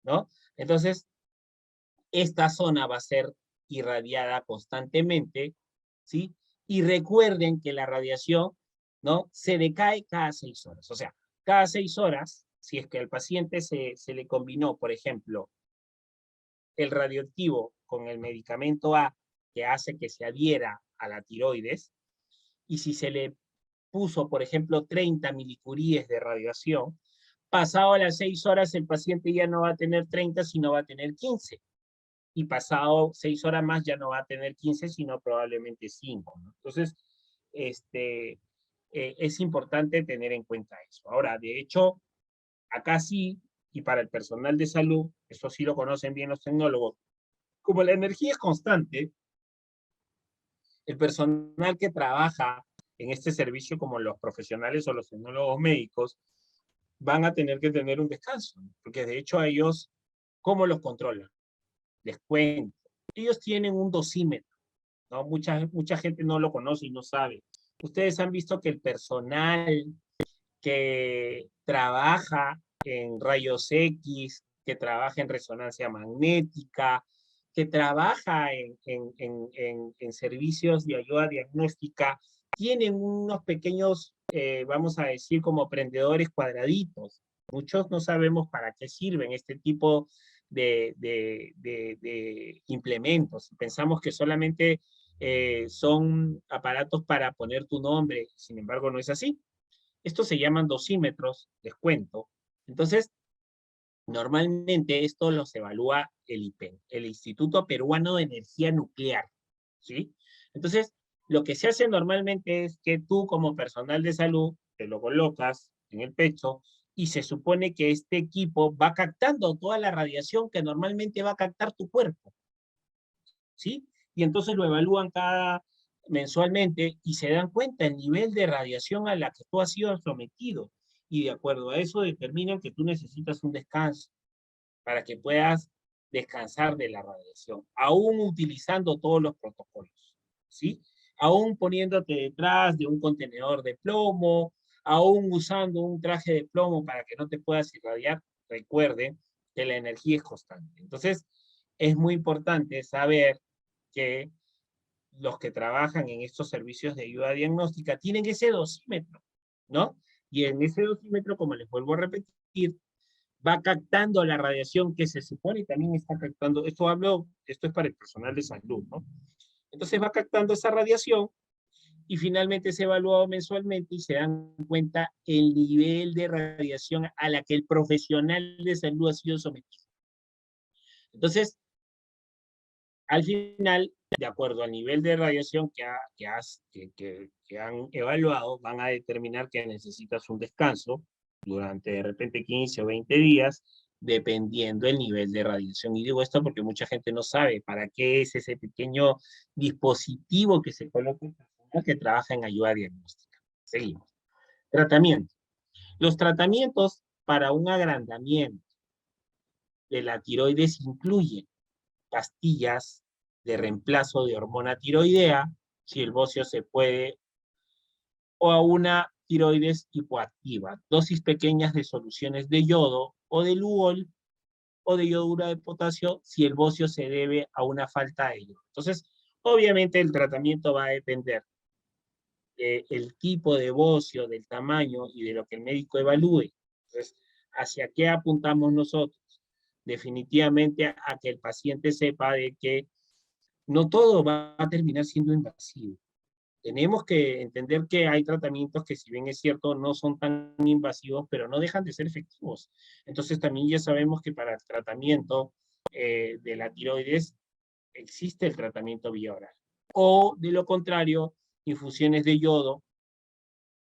¿no? Entonces, esta zona va a ser irradiada constantemente, ¿sí? Y recuerden que la radiación, ¿no? Se decae cada 6 horas. O sea, cada 6 horas, si es que al paciente se le combinó, por ejemplo, el radioactivo con el medicamento A, que hace que se adhiera a la tiroides, y si se le puso, por ejemplo, 30 milicuríes de radiación, pasado las 6 horas el paciente ya no va a tener 30, sino va a tener 15. Y pasado 6 horas más ya no va a tener 15, sino probablemente 5, ¿no? Entonces, es importante tener en cuenta eso. Ahora, de hecho, acá sí, y para el personal de salud, eso sí lo conocen bien los tecnólogos, como la energía es constante, el personal que trabaja en este servicio, como los profesionales o los tecnólogos médicos, van a tener que tener un descanso, porque de hecho a ellos, ¿cómo los controlan? Les cuento. Ellos tienen un dosímetro, ¿no? Mucha gente no lo conoce y no sabe. Ustedes han visto que el personal que trabaja en rayos X, que trabaja en resonancia magnética, que trabaja en servicios de ayuda diagnóstica, tienen unos pequeños, vamos a decir, como prendedores cuadraditos. Muchos no sabemos para qué sirven este tipo de implementos. Pensamos que solamente son aparatos para poner tu nombre, sin embargo no es así. Estos se llaman dosímetros, les cuento. Entonces, normalmente esto los evalúa el IPEN, el Instituto Peruano de Energía Nuclear, ¿sí? Entonces, lo que se hace normalmente es que tú como personal de salud te lo colocas en el pecho y se supone que este equipo va captando toda la radiación que normalmente va a captar tu cuerpo, ¿sí? Y entonces lo evalúan mensualmente y se dan cuenta el nivel de radiación a la que tú has sido sometido. Y de acuerdo a eso determinan que tú necesitas un descanso para que puedas descansar de la radiación, aún utilizando todos los protocolos, ¿sí? Aún poniéndote detrás de un contenedor de plomo, aún usando un traje de plomo para que no te puedas irradiar, recuerden que la energía es constante. Entonces, es muy importante saber que los que trabajan en estos servicios de ayuda diagnóstica tienen ese dosímetro, ¿no? Y en ese dosímetro, como les vuelvo a repetir, va captando la radiación que se supone también está captando, esto es para el personal de salud, ¿no? Entonces va captando esa radiación y finalmente es evaluado mensualmente y se dan cuenta el nivel de radiación a la que el profesional de salud ha sido sometido. Entonces, al final, de acuerdo al nivel de radiación que han evaluado, van a determinar que necesitas un descanso durante de repente 15 o 20 días, dependiendo el nivel de radiación. Y digo esto porque mucha gente no sabe para qué es ese pequeño dispositivo que se coloca en personal que trabaja en ayuda diagnóstica. Seguimos. Tratamiento. Los tratamientos para un agrandamiento de la tiroides incluyen pastillas de reemplazo de hormona tiroidea, si el bocio se puede, o a una tiroides hipoactiva, dosis pequeñas de soluciones de yodo o de luol o de yodura de potasio si el bocio se debe a una falta de yodo. Entonces, obviamente el tratamiento va a depender del tipo de bocio, del tamaño y de lo que el médico evalúe. Entonces, ¿hacia qué apuntamos nosotros? Definitivamente a que el paciente sepa de que no todo va a terminar siendo invasivo. Tenemos que entender que hay tratamientos que, si bien es cierto, no son tan invasivos, pero no dejan de ser efectivos. Entonces también ya sabemos que para el tratamiento de la tiroides, existe el tratamiento vía oral. O, de lo contrario, infusiones de yodo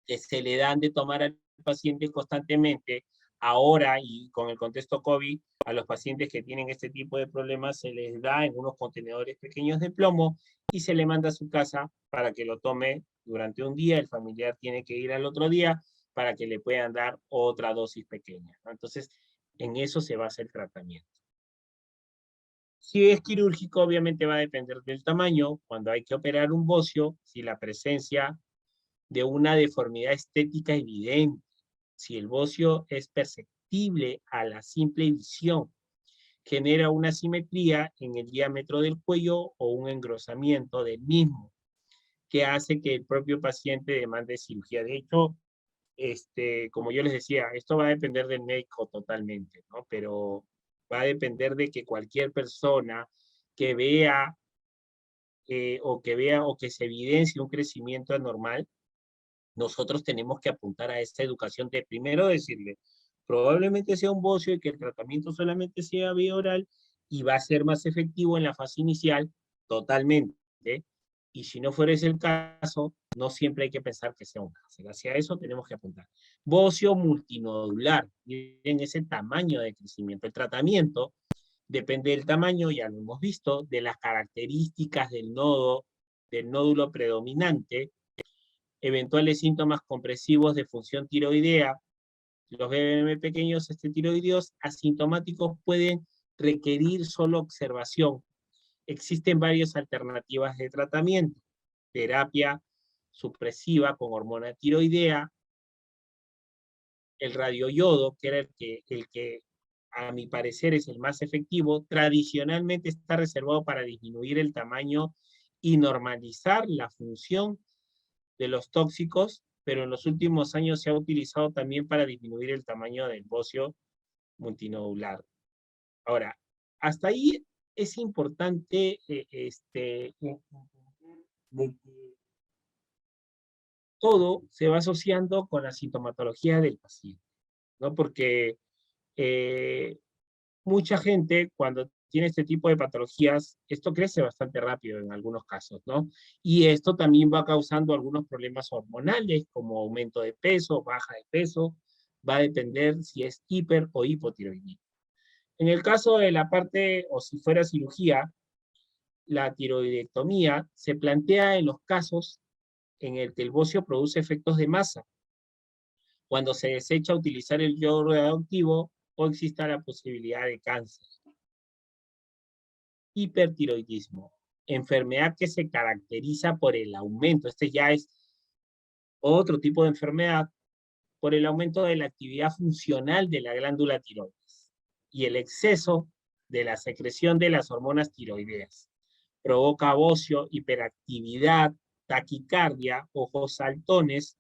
que se le dan de tomar al paciente constantemente. Ahora, y con el contexto COVID, a los pacientes que tienen este tipo de problemas se les da en unos contenedores pequeños de plomo y se le manda a su casa para que lo tome durante un día. El familiar tiene que ir al otro día para que le puedan dar otra dosis pequeña, ¿no? Entonces, en eso se basa el tratamiento. Si es quirúrgico, obviamente va a depender del tamaño. Cuando hay que operar un bocio, si la presencia de una deformidad estética evidente, si el bocio es perceptible a la simple visión, genera una simetría en el diámetro del cuello o un engrosamiento del mismo, que hace que el propio paciente demande cirugía. De hecho, como yo les decía, esto va a depender del médico totalmente, ¿no? Pero va a depender de que cualquier persona que vea o que se evidencie un crecimiento anormal, nosotros tenemos que apuntar a esta educación de primero decirle, probablemente sea un bocio y que el tratamiento solamente sea vía oral y va a ser más efectivo en la fase inicial totalmente. Y si no fuera ese el caso, no siempre hay que pensar que sea un cáncer. Hacia eso tenemos que apuntar. Bocio multinodular, miren ese tamaño de crecimiento. El tratamiento depende del tamaño, ya lo hemos visto, de las características del nodo, del nódulo predominante, eventuales síntomas compresivos de función tiroidea. Los BBM pequeños tiroideos asintomáticos pueden requerir solo observación. Existen varias alternativas de tratamiento. Terapia supresiva con hormona tiroidea, el radioyodo, que era el que a mi parecer es el más efectivo, tradicionalmente está reservado para disminuir el tamaño y normalizar la función de los tóxicos, pero en los últimos años se ha utilizado también para disminuir el tamaño del bocio multinodular. Ahora, hasta ahí es importante de que todo se va asociando con la sintomatología del paciente, ¿no? Porque mucha gente cuando tiene este tipo de patologías, esto crece bastante rápido en algunos casos, ¿no? Y esto también va causando algunos problemas hormonales, como aumento de peso, baja de peso, va a depender si es hiper o hipotiroidismo. En el caso de la parte, o si fuera cirugía, la tiroidectomía se plantea en los casos en el que el bocio produce efectos de masa, cuando se desecha utilizar el yodo radioactivo o exista la posibilidad de cáncer. Hipertiroidismo, enfermedad que se caracteriza por el aumento, este ya es otro tipo de enfermedad, por el aumento de la actividad funcional de la glándula tiroides y el exceso de la secreción de las hormonas tiroideas. Provoca bocio, hiperactividad, taquicardia, ojos saltones,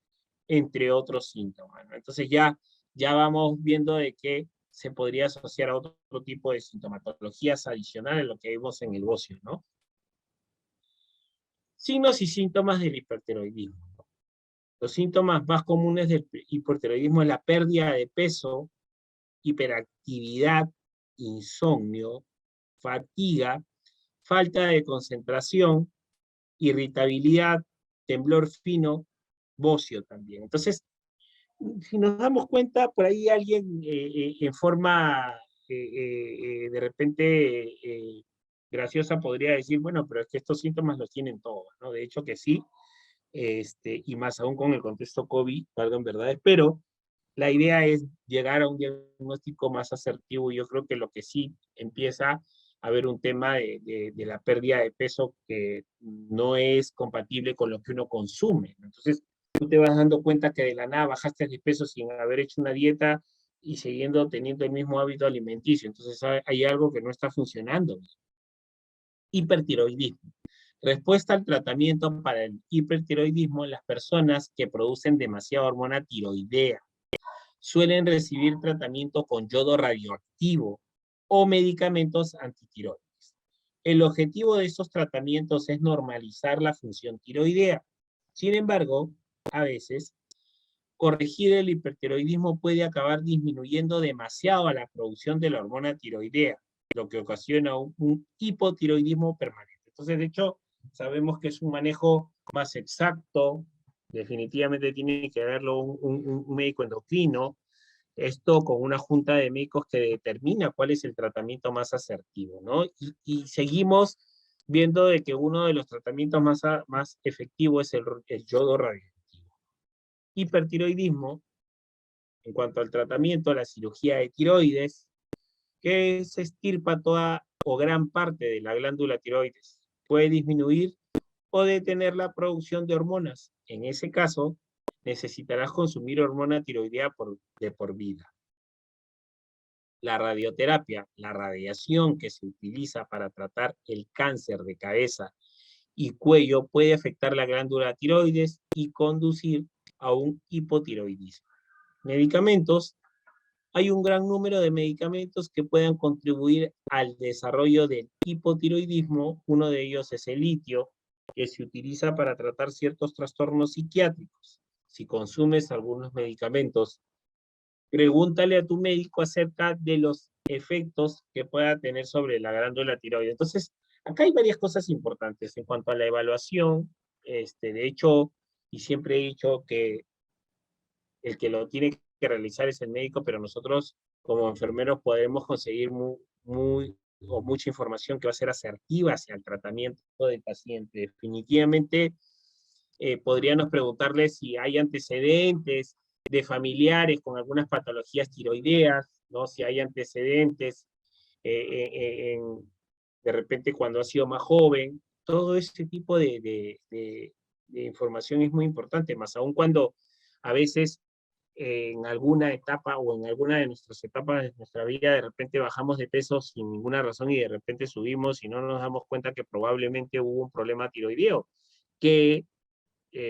entre otros síntomas, ¿no? Entonces ya vamos viendo de que se podría asociar a otro tipo de sintomatologías adicionales a lo que vimos en el bocio, ¿no? Signos y síntomas del hipertiroidismo. Los síntomas más comunes del hipertiroidismo es la pérdida de peso, hiperactividad, insomnio, fatiga, falta de concentración, irritabilidad, temblor fino, bocio también. Entonces, si nos damos cuenta, por ahí alguien en forma de repente graciosa podría decir, bueno, pero es que estos síntomas los tienen todos, ¿no? De hecho que sí, y más aún con el contexto COVID, valgan verdades, pero la idea es llegar a un diagnóstico más asertivo y yo creo que lo que sí empieza a haber un tema de la pérdida de peso que no es compatible con lo que uno consume. Entonces, tú te vas dando cuenta que de la nada bajaste de peso sin haber hecho una dieta y siguiendo teniendo el mismo hábito alimenticio. Entonces, hay algo que no está funcionando. Hipertiroidismo. Respuesta al tratamiento para el hipertiroidismo en las personas que producen demasiada hormona tiroidea. Suelen recibir tratamiento con yodo radioactivo o medicamentos antitiroides. El objetivo de estos tratamientos es normalizar la función tiroidea. Sin embargo, a veces, corregir el hipertiroidismo puede acabar disminuyendo demasiado la producción de la hormona tiroidea, lo que ocasiona un hipotiroidismo permanente. Entonces, de hecho, sabemos que es un manejo más exacto, definitivamente tiene que verlo un médico endocrino, esto con una junta de médicos que determina cuál es el tratamiento más asertivo, ¿no? Y seguimos viendo de que uno de los tratamientos más efectivos es el yodo radioactivo. Hipertiroidismo, en cuanto al tratamiento, la cirugía de tiroides, que se extirpa toda o gran parte de la glándula tiroides. Puede disminuir o detener la producción de hormonas. En ese caso, necesitarás consumir hormona tiroidea de por vida. La radioterapia, la radiación que se utiliza para tratar el cáncer de cabeza y cuello puede afectar la glándula tiroides y conducir a un hipotiroidismo. Medicamentos. Hay un gran número de medicamentos que puedan contribuir al desarrollo del hipotiroidismo. Uno de ellos es el litio, que se utiliza para tratar ciertos trastornos psiquiátricos. Si consumes algunos medicamentos, pregúntale a tu médico acerca de los efectos que pueda tener sobre la glándula tiroides. Entonces, acá hay varias cosas importantes en cuanto a la evaluación. De hecho, y siempre he dicho que el que lo tiene que realizar es el médico, pero nosotros como enfermeros podemos conseguir mucha información que va a ser asertiva hacia el tratamiento del paciente. Definitivamente podríamos preguntarle si hay antecedentes de familiares con algunas patologías tiroideas, ¿no? Si hay antecedentes de repente cuando ha sido más joven. Todo ese tipo de información es muy importante, más aún cuando a veces en alguna etapa o en alguna de nuestras etapas de nuestra vida, de repente bajamos de peso sin ninguna razón y de repente subimos y no nos damos cuenta que probablemente hubo un problema tiroideo, que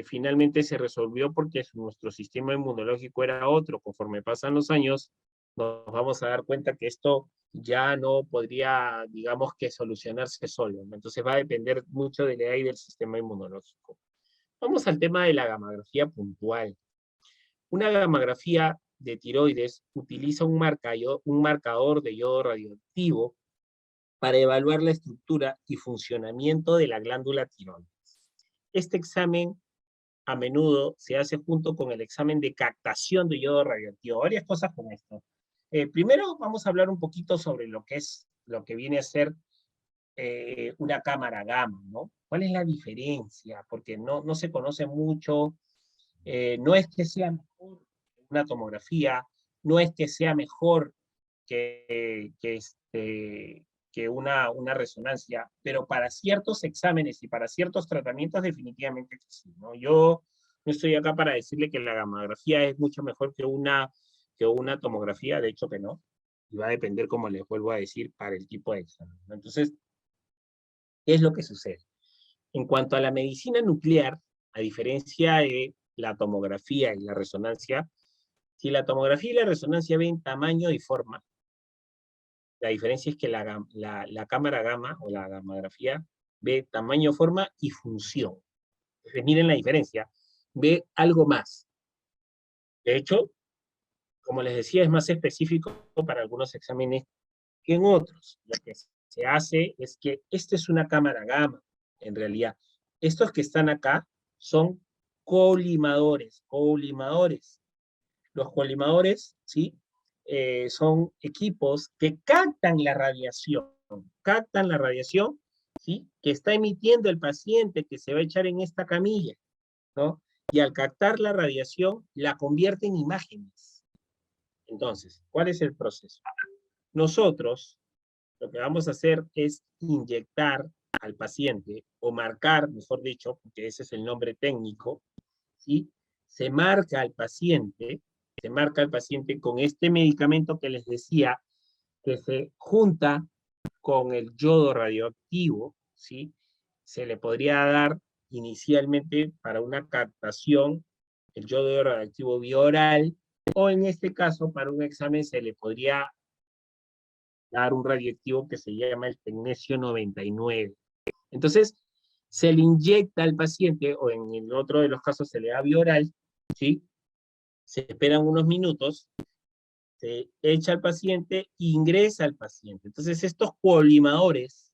finalmente se resolvió porque nuestro sistema inmunológico era otro. Conforme pasan los años, nos vamos a dar cuenta que esto ya no podría, digamos que solucionarse solo, ¿no? Entonces va a depender mucho de la edad y del sistema inmunológico. Vamos al tema de la gamografía puntual. Una gamografía de tiroides utiliza un marcador de yodo radioactivo para evaluar la estructura y funcionamiento de la glándula tiroides. Este examen a menudo se hace junto con el examen de captación de yodo radioactivo. Varias cosas con esto. Primero vamos a hablar un poquito sobre lo que viene a ser una cámara gamma, ¿no? ¿Cuál es la diferencia? Porque no se conoce mucho. No es que sea mejor una tomografía, no es que sea mejor que una resonancia, pero para ciertos exámenes y para ciertos tratamientos definitivamente que sí, ¿no? Yo no estoy acá para decirle que la gamografía es mucho mejor que una tomografía, de hecho que no, y va a depender, como les vuelvo a decir, para el tipo de examen, ¿no? Entonces, ¿qué es lo que sucede? En cuanto a la medicina nuclear, a diferencia de la tomografía y la resonancia, si la tomografía y la resonancia ven tamaño y forma, la diferencia es que la cámara gamma o la gamografía ve tamaño, forma y función. Entonces, miren la diferencia, ve algo más. De hecho, como les decía, es más específico para algunos exámenes que en otros. Lo que se hace es que esta es una cámara gamma, en realidad. Estos que están acá son colimadores. Los colimadores, ¿sí? Son equipos que captan la radiación, ¿sí? Que está emitiendo el paciente que se va a echar en esta camilla, ¿no? Y al captar la radiación, la convierte en imágenes. Entonces, ¿cuál es el proceso? Nosotros lo que vamos a hacer es inyectar al paciente, o marcar, mejor dicho, porque ese es el nombre técnico, ¿sí? Se marca al paciente con este medicamento que les decía, que se junta con el yodo radioactivo, ¿sí? Se le podría dar inicialmente para una captación el yodo radioactivo vía oral, o en este caso para un examen se le podría dar un radioactivo que se llama el tecnesio 99. Entonces, se le inyecta al paciente, o en el otro de los casos se le da vía oral, ¿sí? Se esperan unos minutos se echa al paciente e ingresa al paciente. Entonces estos colimadores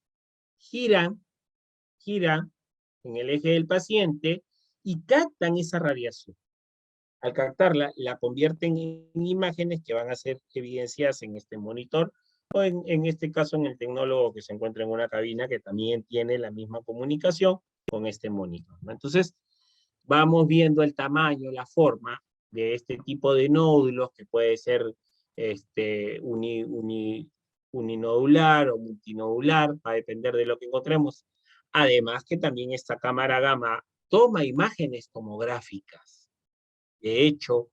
giran en el eje del paciente y captan esa radiación. Al captarla, la convierten en imágenes que van a ser evidenciadas en este monitor o en este caso en el tecnólogo que se encuentra en una cabina que también tiene la misma comunicación con este monitor, ¿no? Entonces, vamos viendo el tamaño, la forma de este tipo de nódulos que puede ser uninodular o multinodular, va a depender de lo que encontremos. Además que también esta cámara gamma toma imágenes tomográficas. De hecho,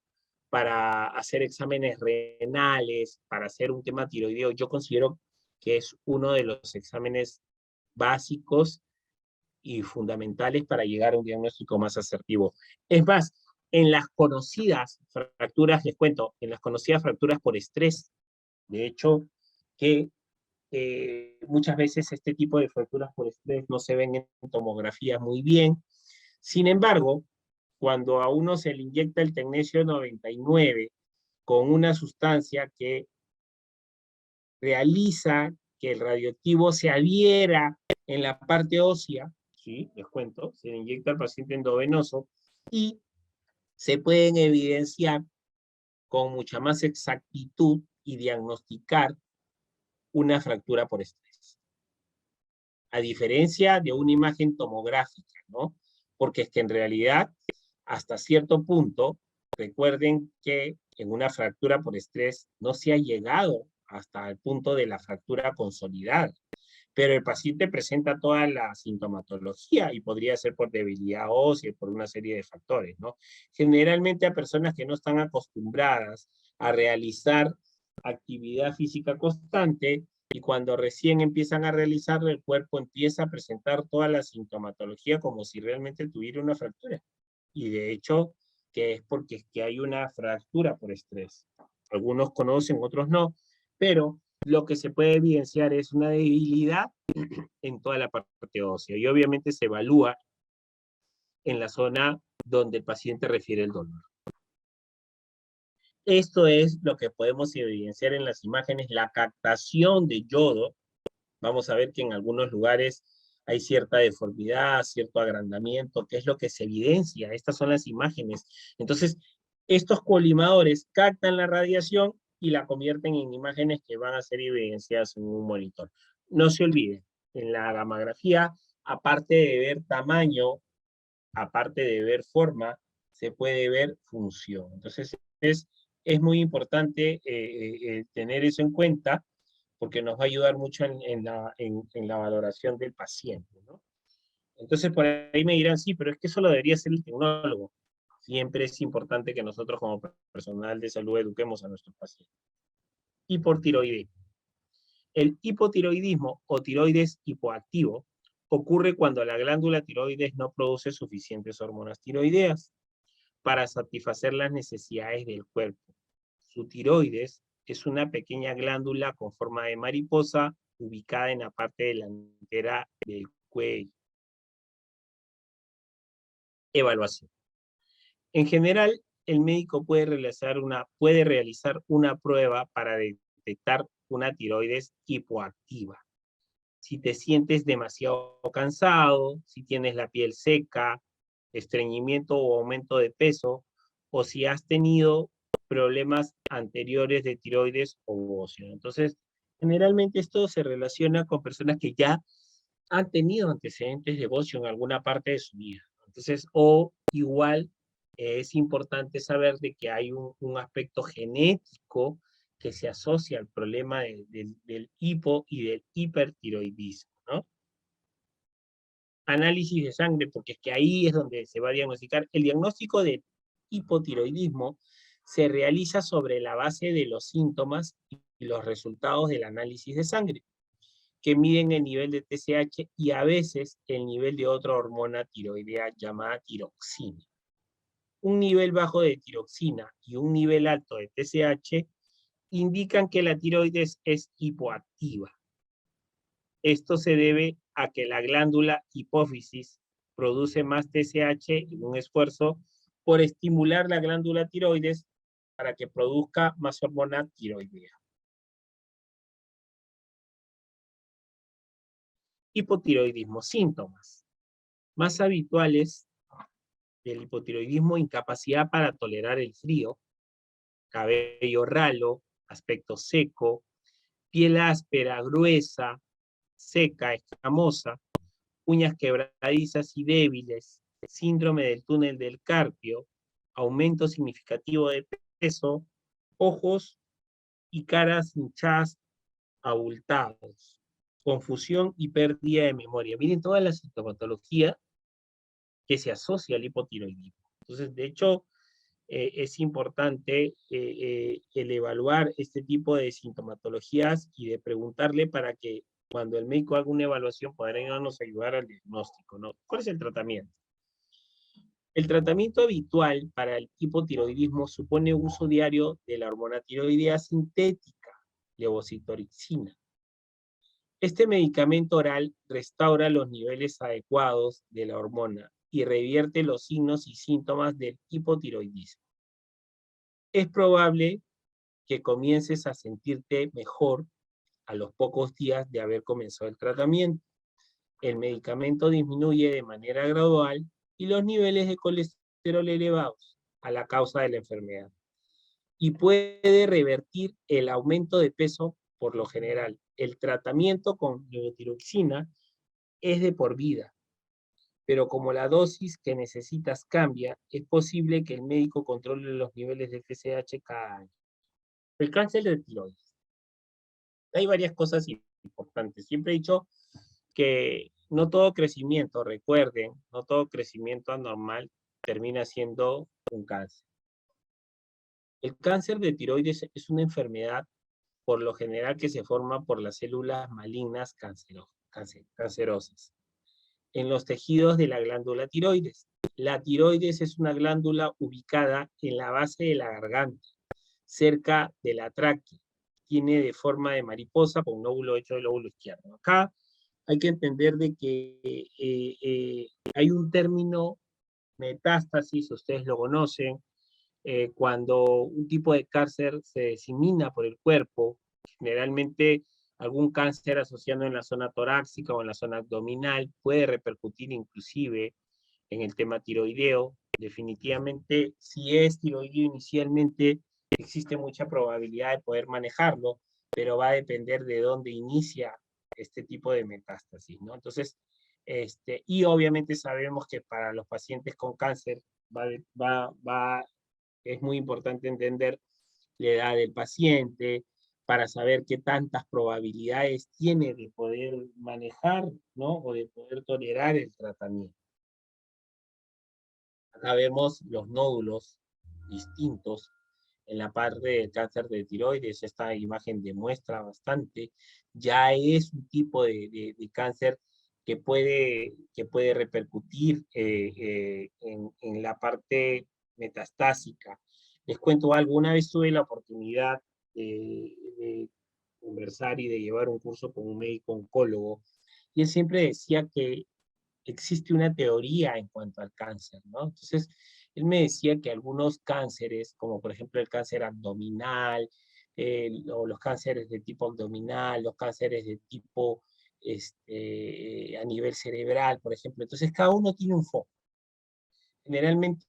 para hacer exámenes renales, para hacer un tema tiroideo, yo considero que es uno de los exámenes básicos y fundamentales para llegar a un diagnóstico más asertivo. Es más, en las conocidas fracturas, les cuento, en las conocidas fracturas por estrés, de hecho, que muchas veces este tipo de fracturas por estrés no se ven en tomografía muy bien. Sin embargo, cuando a uno se le inyecta el tecnesio 99 con una sustancia que realiza que el radioactivo se adhiera en la parte ósea, ¿sí? Les cuento, se le inyecta al paciente endovenoso y se pueden evidenciar con mucha más exactitud y diagnosticar una fractura por estrés. A diferencia de una imagen tomográfica, ¿no? Porque es que en realidad, hasta cierto punto, recuerden que en una fractura por estrés no se ha llegado hasta el punto de la fractura consolidada, pero el paciente presenta toda la sintomatología y podría ser por debilidad ósea, por una serie de factores, ¿no? Generalmente a personas que no están acostumbradas a realizar actividad física constante, y cuando recién empiezan a realizarlo, el cuerpo empieza a presentar toda la sintomatología como si realmente tuviera una fractura. Y de hecho, que es porque es que hay una fractura por estrés. Algunos conocen, otros no, pero lo que se puede evidenciar es una debilidad en toda la parte ósea y obviamente se evalúa en la zona donde el paciente refiere el dolor. Esto es lo que podemos evidenciar en las imágenes, la captación de yodo. Vamos a ver que en algunos lugares hay cierta deformidad, cierto agrandamiento, que es lo que se evidencia. Estas son las imágenes. Entonces, estos colimadores captan la radiación y la convierten en imágenes que van a ser evidenciadas en un monitor. No se olviden, en la gammagrafía, aparte de ver tamaño, aparte de ver forma, se puede ver función. Entonces, es muy importante tener eso en cuenta porque nos va a ayudar mucho en la valoración del paciente, ¿no? Entonces, por ahí me dirán, sí, pero es que eso lo debería hacer el tecnólogo. Siempre es importante que nosotros como personal de salud eduquemos a nuestros pacientes. Hipotiroidismo. El hipotiroidismo o tiroides hipoactivo ocurre cuando la glándula tiroides no produce suficientes hormonas tiroideas para satisfacer las necesidades del cuerpo. Su tiroides es una pequeña glándula con forma de mariposa ubicada en la parte delantera del cuello. Evaluación. En general, el médico puede realizar una prueba para detectar una tiroides hipoactiva. Si te sientes demasiado cansado, si tienes la piel seca, estreñimiento o aumento de peso, o si has tenido problemas anteriores de tiroides o bocio. Entonces, generalmente esto se relaciona con personas que ya han tenido antecedentes de bocio en alguna parte de su vida. Entonces, o igual es importante saber de que hay un aspecto genético que se asocia al problema del hipo y del hipertiroidismo, ¿no? Análisis de sangre, porque es que ahí es donde se va a diagnosticar. El diagnóstico de hipotiroidismo se realiza sobre la base de los síntomas y los resultados del análisis de sangre, que miden el nivel de TSH y a veces el nivel de otra hormona tiroidea llamada tiroxina. Un nivel bajo de tiroxina y un nivel alto de TSH indican que la tiroides es hipoactiva. Esto se debe a que la glándula hipófisis produce más TSH en un esfuerzo por estimular la glándula tiroides para que produzca más hormona tiroidea. Hipotiroidismo, síntomas más habituales del hipotiroidismo: incapacidad para tolerar el frío, cabello ralo, aspecto seco, piel áspera, gruesa, seca, escamosa, uñas quebradizas y débiles, síndrome del túnel del carpio, aumento significativo de peso, ojos y caras hinchadas, abultados, confusión y pérdida de memoria. Miren toda la sintomatología que se asocia al hipotiroidismo. Entonces, de hecho, es importante el evaluar este tipo de sintomatologías y de preguntarle para que cuando el médico haga una evaluación podamos ayudar al diagnóstico, ¿no? ¿Cuál es el tratamiento? El tratamiento habitual para el hipotiroidismo supone uso diario de la hormona tiroidea sintética, levocitorixina. Este medicamento oral restaura los niveles adecuados de la hormona y revierte los signos y síntomas del hipotiroidismo. Es probable que comiences a sentirte mejor a los pocos días de haber comenzado el tratamiento. El medicamento disminuye de manera gradual y los niveles de colesterol elevados a la causa de la enfermedad, y puede revertir el aumento de peso. Por lo general, el tratamiento con levotiroxina es de por vida, pero como la dosis que necesitas cambia, es posible que el médico controle los niveles de FSH cada año. El cáncer de tiroides. Hay varias cosas importantes. Siempre he dicho que no todo crecimiento, recuerden, no todo crecimiento anormal termina siendo un cáncer. El cáncer de tiroides es una enfermedad por lo general que se forma por las células malignas cancerosas en los tejidos de la glándula tiroides. La tiroides es una glándula ubicada en la base de la garganta, cerca de la tráquea. Tiene de forma de mariposa con un lóbulo hecho del lóbulo izquierdo. Acá hay que entender de que hay un término metástasis, ustedes lo conocen, cuando un tipo de cáncer se disemina por el cuerpo, generalmente algún cáncer asociado en la zona torácica o en la zona abdominal puede repercutir inclusive en el tema tiroideo. Definitivamente, si es tiroideo inicialmente, existe mucha probabilidad de poder manejarlo, pero va a depender de dónde inicia este tipo de metástasis, ¿no? Entonces, y obviamente sabemos que para los pacientes con cáncer es muy importante entender la edad del paciente para saber qué tantas probabilidades tiene de poder manejar, ¿no? O de poder tolerar el tratamiento. Acá vemos los nódulos distintos en la parte del cáncer de tiroides. Esta imagen demuestra bastante. Ya es un tipo de cáncer que puede repercutir en la parte metastásica. Les cuento algo, una vez tuve la oportunidad de conversar y de llevar un curso con un médico oncólogo, y él siempre decía que existe una teoría en cuanto al cáncer, ¿no? Entonces, él me decía que algunos cánceres, como por ejemplo el cáncer abdominal, o los cánceres de tipo abdominal, los cánceres de tipo a nivel cerebral, por ejemplo, entonces cada uno tiene un foco. Generalmente,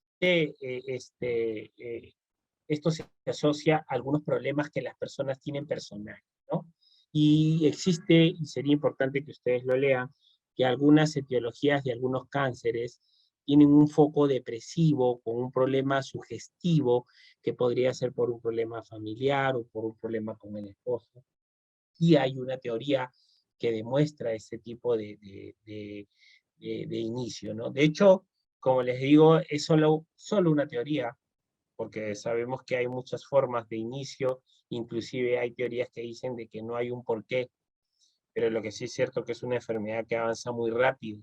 esto se asocia a algunos problemas que las personas tienen personales, ¿no? Y existe, y sería importante que ustedes lo lean, que algunas etiologías de algunos cánceres tienen un foco depresivo con un problema sugestivo que podría ser por un problema familiar o por un problema con el esposo. Y hay una teoría que demuestra ese tipo de inicio, ¿no? De hecho, como les digo, es solo una teoría, porque sabemos que hay muchas formas de inicio, inclusive hay teorías que dicen de que no hay un porqué, pero lo que sí es cierto que es una enfermedad que avanza muy rápido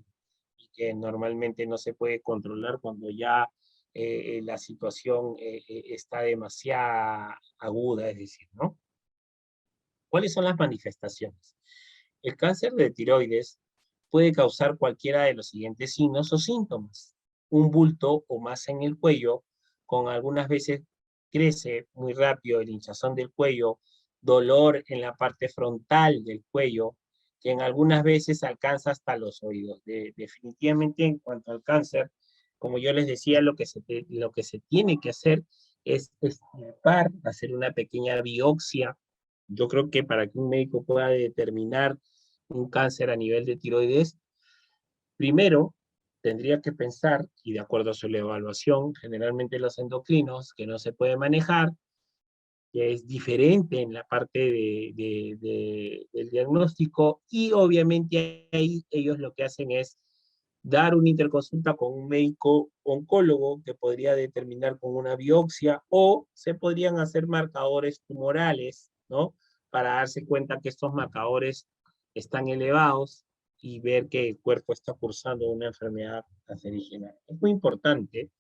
y que normalmente no se puede controlar cuando ya la situación está demasiado aguda, es decir, ¿no? ¿Cuáles son las manifestaciones? El cáncer de tiroides puede causar cualquiera de los siguientes signos o síntomas: un bulto o masa en el cuello, con algunas veces crece muy rápido, el hinchazón del cuello, dolor en la parte frontal del cuello, que en algunas veces alcanza hasta los oídos. Definitivamente en cuanto al cáncer, como yo les decía, lo que se tiene que hacer es extirpar, hacer una pequeña biopsia. Yo creo que para que un médico pueda determinar un cáncer a nivel de tiroides, primero tendría que pensar, y de acuerdo a su evaluación, generalmente los endocrinos, que no se puede manejar, que es diferente en la parte del diagnóstico, y obviamente ahí ellos lo que hacen es dar una interconsulta con un médico oncólogo que podría determinar con una biopsia, o se podrían hacer marcadores tumorales, ¿no? Para darse cuenta que estos marcadores están elevados y ver que el cuerpo está cursando una enfermedad cancerígena. Es muy importante,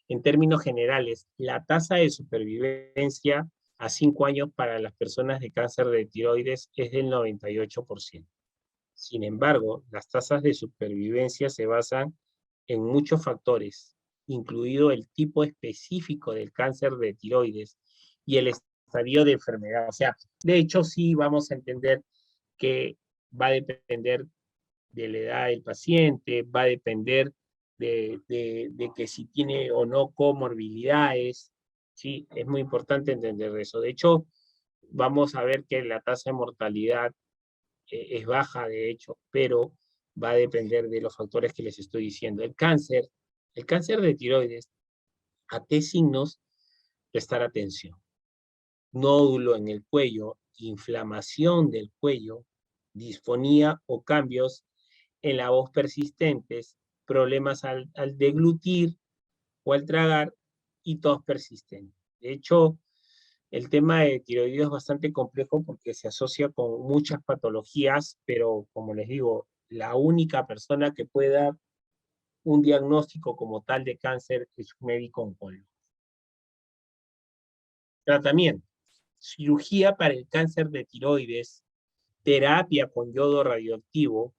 en términos generales, la tasa de supervivencia a 5 años para las personas de cáncer de tiroides es del 98%. Sin embargo, las tasas de supervivencia se basan en muchos factores, incluido el tipo específico del cáncer de tiroides y el estadio de enfermedad. O sea, de hecho, sí vamos a entender que va a depender de la edad del paciente, va a depender de que si tiene o no comorbilidades, ¿sí? Es muy importante entender eso. De hecho, vamos a ver que la tasa de mortalidad es baja, de hecho, pero va a depender de los factores que les estoy diciendo. El cáncer de tiroides, a qué signos prestar atención: nódulo en el cuello, inflamación del cuello, disfonía o cambios en la voz persistentes, problemas al deglutir o al tragar y tos persistente. De hecho, el tema de tiroides es bastante complejo porque se asocia con muchas patologías, pero como les digo, la única persona que puede dar un diagnóstico como tal de cáncer es un médico oncólogo. Tratamiento: cirugía para el cáncer de tiroides, terapia con yodo radioactivo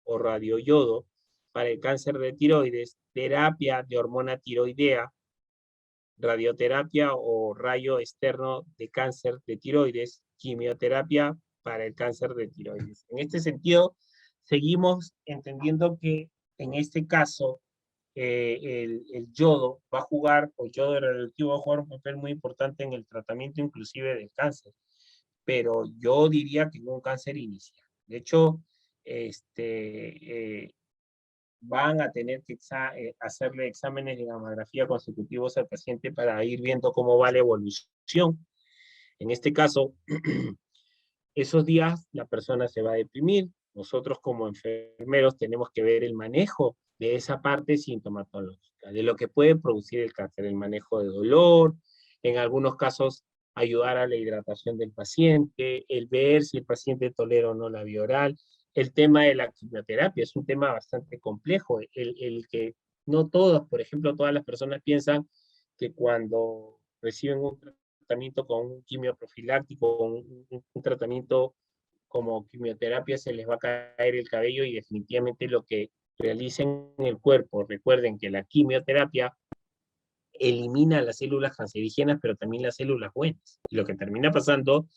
o radioyodo para el cáncer de tiroides, terapia de hormona tiroidea, radioterapia o rayo externo de cáncer de tiroides, quimioterapia para el cáncer de tiroides. En este sentido, seguimos entendiendo que en este caso el yodo va a jugar, o el yodo radioactivo va a jugar un papel muy importante en el tratamiento inclusive del cáncer, pero yo diría que no un cáncer inicial. De hecho, van a tener que hacerle exámenes de mamografía consecutivos al paciente para ir viendo cómo va la evolución. En este caso, esos días la persona se va a deprimir. Nosotros como enfermeros tenemos que ver el manejo de esa parte sintomatológica, de lo que puede producir el cáncer, el manejo de dolor, en algunos casos ayudar a la hidratación del paciente, el ver si el paciente tolera o no la vía oral. El tema de la quimioterapia es un tema bastante complejo, el que no todos, por ejemplo, todas las personas piensan que cuando reciben un tratamiento con un quimioprofiláctico, un tratamiento como quimioterapia, se les va a caer el cabello, y definitivamente lo que realicen en el cuerpo, recuerden que la quimioterapia elimina las células cancerígenas, pero también las células buenas. Y lo que termina pasando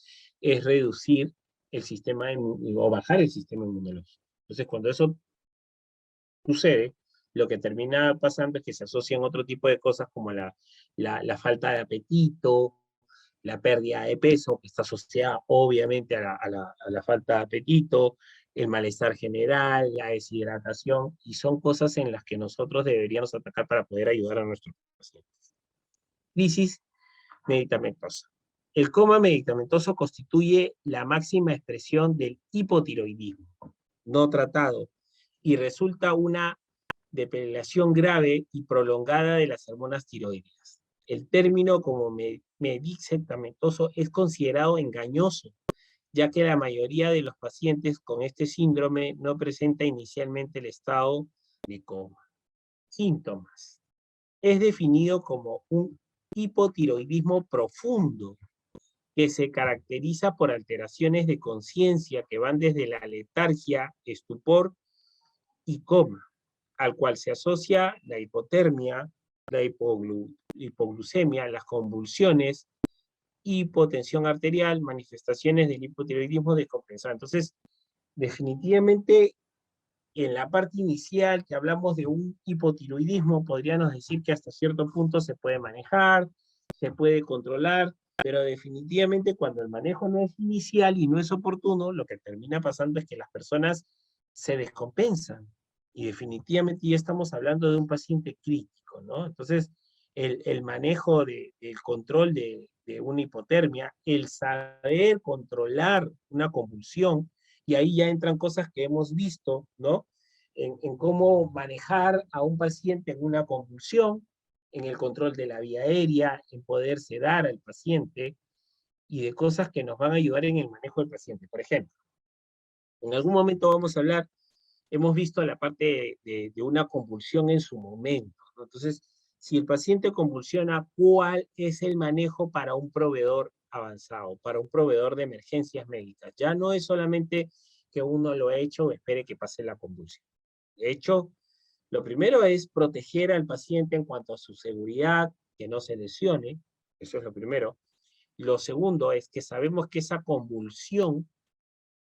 es reducir el sistema o bajar el sistema inmunológico. Entonces, cuando eso sucede, lo que termina pasando es que se asocian otro tipo de cosas como la falta de apetito, la pérdida de peso, que está asociada obviamente a la falta de apetito, el malestar general, la deshidratación, y son cosas en las que nosotros deberíamos atacar para poder ayudar a nuestros pacientes. Crisis medicamentosa. El coma medicamentoso constituye la máxima expresión del hipotiroidismo no tratado y resulta una depresión grave y prolongada de las hormonas tiroideas. El término como medicamentoso es considerado engañoso, ya que la mayoría de los pacientes con este síndrome no presenta inicialmente el estado de coma. Síntomas: es definido como un hipotiroidismo profundo que se caracteriza por alteraciones de conciencia que van desde la letargia, estupor y coma, al cual se asocia la hipotermia, la hipoglucemia, las convulsiones, hipotensión arterial, manifestaciones del hipotiroidismo descompensado. Entonces, definitivamente, en la parte inicial que hablamos de un hipotiroidismo, podríamos decir que hasta cierto punto se puede manejar, se puede controlar, pero definitivamente cuando el manejo no es inicial y no es oportuno, lo que termina pasando es que las personas se descompensan. Y definitivamente ya estamos hablando de un paciente crítico, ¿no? Entonces, el manejo del control de una hipotermia, el saber controlar una convulsión, y ahí ya entran cosas que hemos visto, ¿no? En cómo manejar a un paciente en una convulsión, en el control de la vía aérea, en poder sedar al paciente, y de cosas que nos van a ayudar en el manejo del paciente. Por ejemplo, en algún momento vamos a hablar, hemos visto la parte de una convulsión en su momento, ¿no? Entonces, si el paciente convulsiona, ¿cuál es el manejo para un proveedor avanzado, para un proveedor de emergencias médicas? Ya no es solamente que uno lo ha hecho o espere que pase la convulsión. De hecho, lo primero es proteger al paciente en cuanto a su seguridad, que no se lesione, eso es lo primero. Lo segundo es que sabemos que esa convulsión,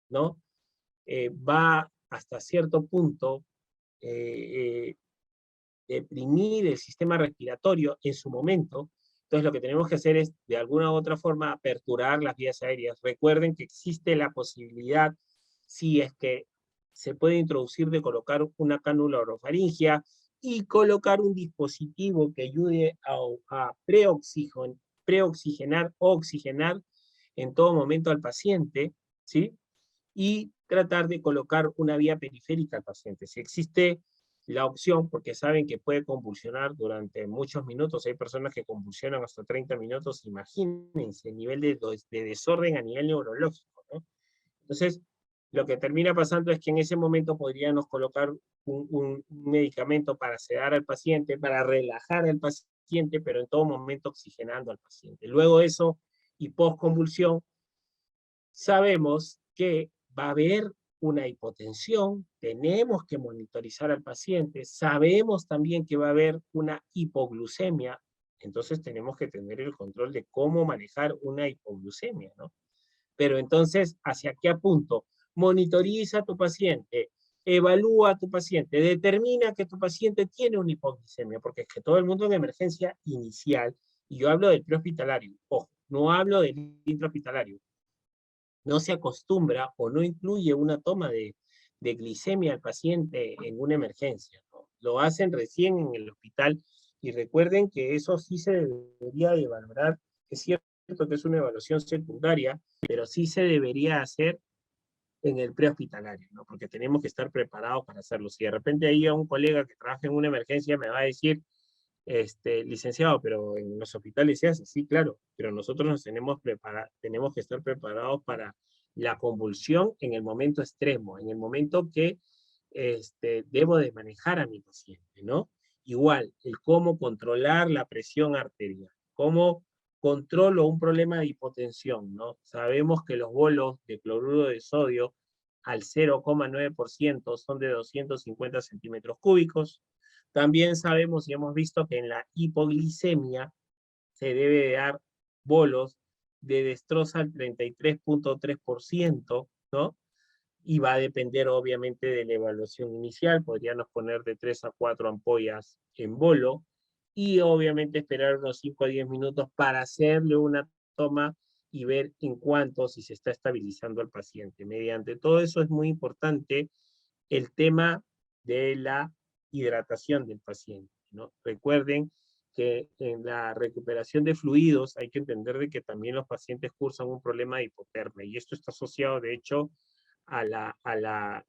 ¿no? Va hasta cierto punto deprimir el sistema respiratorio en su momento. Entonces lo que tenemos que hacer es, de alguna u otra forma, aperturar las vías aéreas. Recuerden que existe la posibilidad, si es que se puede introducir, de colocar una cánula orofaringia y colocar un dispositivo que ayude a preoxigenar o oxigenar en todo momento al paciente, ¿sí? Y tratar de colocar una vía periférica al paciente. Si existe la opción, porque saben que puede convulsionar durante muchos minutos, hay personas que convulsionan hasta 30 minutos, imagínense el nivel de desorden a nivel neurológico, ¿no? Entonces, lo que termina pasando es que en ese momento podríamos colocar un medicamento para sedar al paciente, para relajar al paciente, pero en todo momento oxigenando al paciente. Luego eso, y post-convulsión, sabemos que va a haber una hipotensión, tenemos que monitorizar al paciente, sabemos también que va a haber una hipoglucemia, entonces tenemos que tener el control de cómo manejar una hipoglucemia, ¿no? Pero entonces, ¿hacia qué apunto? Monitoriza a tu paciente, evalúa a tu paciente, determina que tu paciente tiene una hipoglucemia, porque es que todo el mundo en emergencia inicial, y yo hablo del prehospitalario, ojo, no hablo del intrahospitalario, no se acostumbra o no incluye una toma de glicemia al paciente en una emergencia, ¿no? Lo hacen recién en el hospital, y recuerden que eso sí se debería de valorar. Es cierto que es una evaluación secundaria, pero sí se debería hacer en el prehospitalario, ¿no? Porque tenemos que estar preparados para hacerlo. Si de repente hay un colega que trabaja en una emergencia, me va a decir, licenciado, pero en los hospitales se hace, sí, claro, pero nosotros tenemos que estar preparados para la convulsión en el momento extremo, en el momento que debo de manejar a mi paciente, ¿no? Igual, el cómo controlar la presión arterial, cómo controlo un problema de hipotensión, ¿no? Sabemos que los bolos de cloruro de sodio al 0,9% son de 250 centímetros cúbicos. También sabemos y hemos visto que en la hipoglicemia se debe de dar bolos de destroza al 33,3%, ¿no? Y va a depender obviamente de la evaluación inicial, podríamos poner de 3 a 4 ampollas en bolo, y obviamente esperar unos 5 a 10 minutos para hacerle una toma y ver en cuánto, si se está estabilizando al paciente. Mediante todo eso es muy importante el tema de la hidratación del paciente, ¿no? Recuerden que en la recuperación de fluidos hay que entender de que también los pacientes cursan un problema de hipotermia, y esto está asociado, de hecho, a la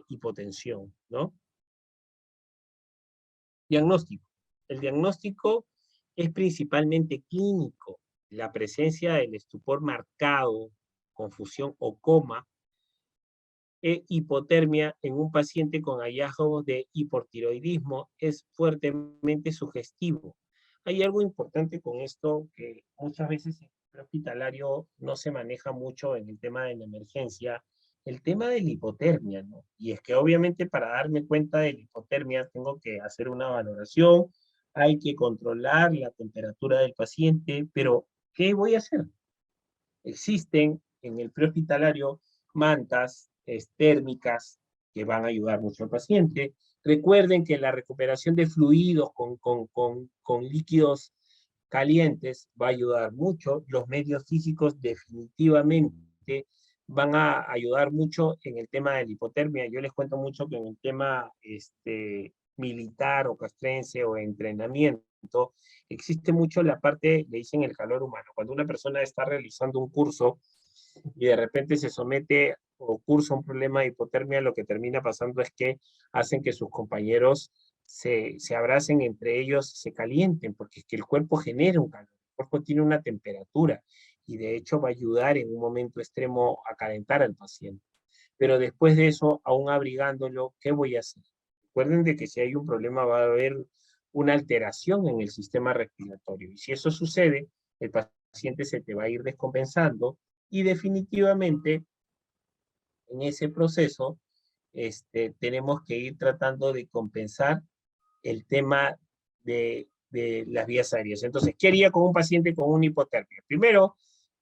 hipotensión, ¿no? Diagnóstico. El diagnóstico es principalmente clínico. La presencia del estupor marcado, confusión o coma, hipotermia en un paciente con hallazgos de hipotiroidismo es fuertemente sugestivo. Hay algo importante con esto que muchas veces en el hospitalario no se maneja mucho en el tema de la emergencia, el tema de la hipotermia, ¿no? Y es que obviamente para darme cuenta de la hipotermia tengo que hacer una valoración, hay que controlar la temperatura del paciente, pero ¿qué voy a hacer? Existen en el prehospitalario mantas térmicas que van a ayudar mucho al paciente. Recuerden que la recuperación de fluidos con líquidos calientes va a ayudar mucho. Los medios físicos definitivamente van a ayudar mucho en el tema de la hipotermia. Yo les cuento mucho que en el tema militar o castrense o entrenamiento, existe mucho la parte, le dicen el calor humano. Cuando una persona está realizando un curso y de repente se somete o cursa un problema de hipotermia, lo que termina pasando es que hacen que sus compañeros se abracen entre ellos, se calienten, porque es que el cuerpo genera un calor, el cuerpo tiene una temperatura y de hecho va a ayudar en un momento extremo a calentar al paciente. Pero después de eso, aún abrigándolo, ¿qué voy a hacer? Recuerden de que si hay un problema va a haber una alteración en el sistema respiratorio. Y si eso sucede, el paciente se te va a ir descompensando y definitivamente en ese proceso tenemos que ir tratando de compensar el tema de las vías aéreas. Entonces, ¿qué haría con un paciente con una hipotermia? Primero,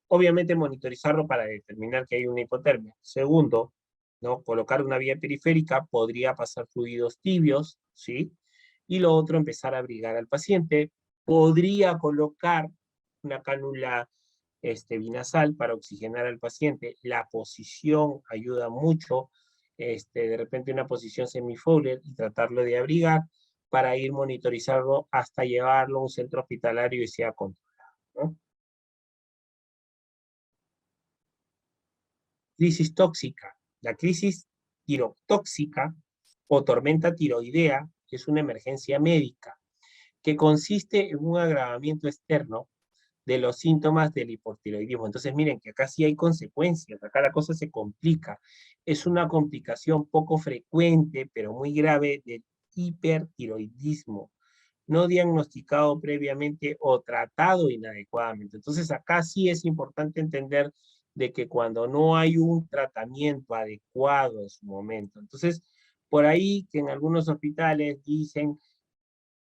obviamente monitorizarlo para determinar que hay una hipotermia. Segundo, ¿no? Colocar una vía periférica, podría pasar fluidos tibios, ¿sí? Y lo otro, empezar a abrigar al paciente. Podría colocar una cánula binasal para oxigenar al paciente. La posición ayuda mucho, de repente una posición semi-Fowler y tratarlo de abrigar para ir monitorizarlo hasta llevarlo a un centro hospitalario y sea controlado, ¿no? Crisis tóxica. La crisis tirotóxica o tormenta tiroidea es una emergencia médica que consiste en un agravamiento externo de los síntomas del hipotiroidismo. Entonces, miren que acá sí hay consecuencias, acá la cosa se complica. Es una complicación poco frecuente, pero muy grave del hipertiroidismo, no diagnosticado previamente o tratado inadecuadamente. Entonces, acá sí es importante entender de que cuando no hay un tratamiento adecuado en su momento. Entonces, por ahí que en algunos hospitales dicen,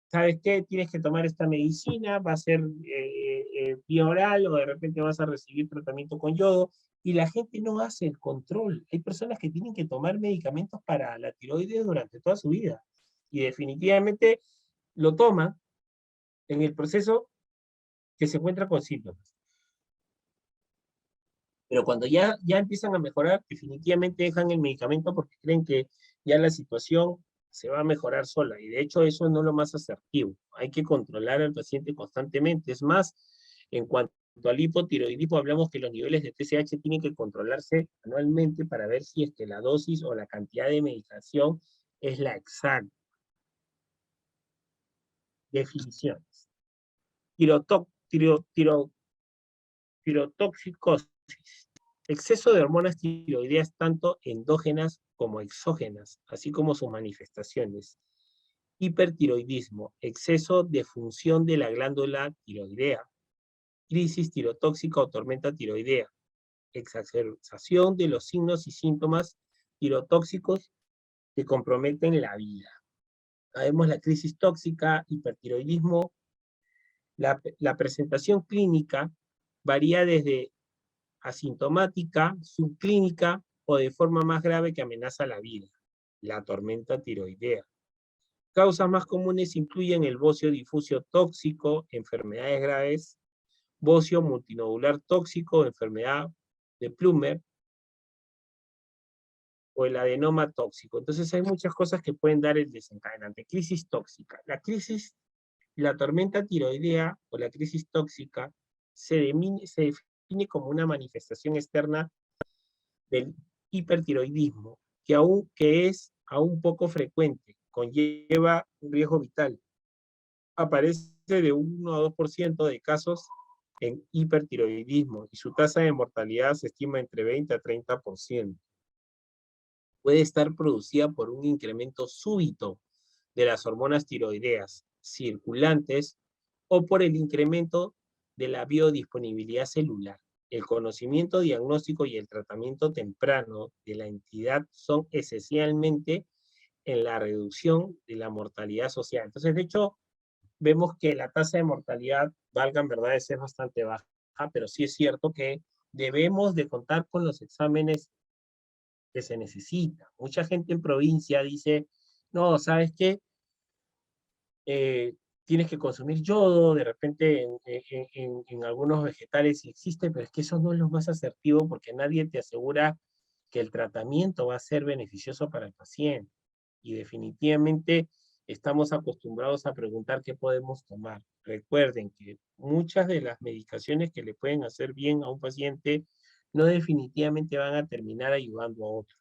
¿sabes qué? Tienes que tomar esta medicina, va a ser vía oral o de repente vas a recibir tratamiento con yodo y la gente no hace el control. Hay personas que tienen que tomar medicamentos para la tiroides durante toda su vida y definitivamente lo toman en el proceso que se encuentra con síntomas. Pero cuando ya empiezan a mejorar, definitivamente dejan el medicamento porque creen que ya la situación se va a mejorar sola. Y de hecho eso no es lo más asertivo. Hay que controlar al paciente constantemente. Es más, en cuanto al hipotiroidismo, hablamos que los niveles de TSH tienen que controlarse anualmente para ver si es que la dosis o la cantidad de medicación es la exacta. Definiciones. Tirotoxicosis. Exceso de hormonas tiroideas tanto endógenas como exógenas, así como sus manifestaciones. Hipertiroidismo, exceso de función de la glándula tiroidea. Crisis tirotóxica o tormenta tiroidea, exacerbación de los signos y síntomas tirotóxicos que comprometen la vida. Sabemos la crisis tóxica, hipertiroidismo. La presentación clínica varía desde asintomática, subclínica o de forma más grave que amenaza la vida, la tormenta tiroidea. Causas más comunes incluyen el bocio difuso tóxico, enfermedades graves, bocio multinodular tóxico, enfermedad de Plummer, o el adenoma tóxico. Entonces hay muchas cosas que pueden dar el desencadenante. Crisis tóxica. La tormenta tiroidea o la crisis tóxica se define como una manifestación externa del hipertiroidismo, que es aún poco frecuente, conlleva un riesgo vital. Aparece de 1 a 2% de casos en hipertiroidismo y su tasa de mortalidad se estima entre 20 a 30%. Puede estar producida por un incremento súbito de las hormonas tiroideas circulantes o por el incremento de la biodisponibilidad celular. El conocimiento diagnóstico y el tratamiento temprano de la entidad son esencialmente en la reducción de la mortalidad social. Entonces, de hecho, vemos que la tasa de mortalidad, valgan verdades, es bastante baja, pero sí es cierto que debemos de contar con los exámenes que se necesitan. Mucha gente en provincia dice, no, ¿sabes qué? Tienes que consumir yodo, de repente en algunos vegetales sí existe, pero es que eso no es lo más asertivo porque nadie te asegura que el tratamiento va a ser beneficioso para el paciente. Y definitivamente estamos acostumbrados a preguntar qué podemos tomar. Recuerden que muchas de las medicaciones que le pueden hacer bien a un paciente no definitivamente van a terminar ayudando a otro.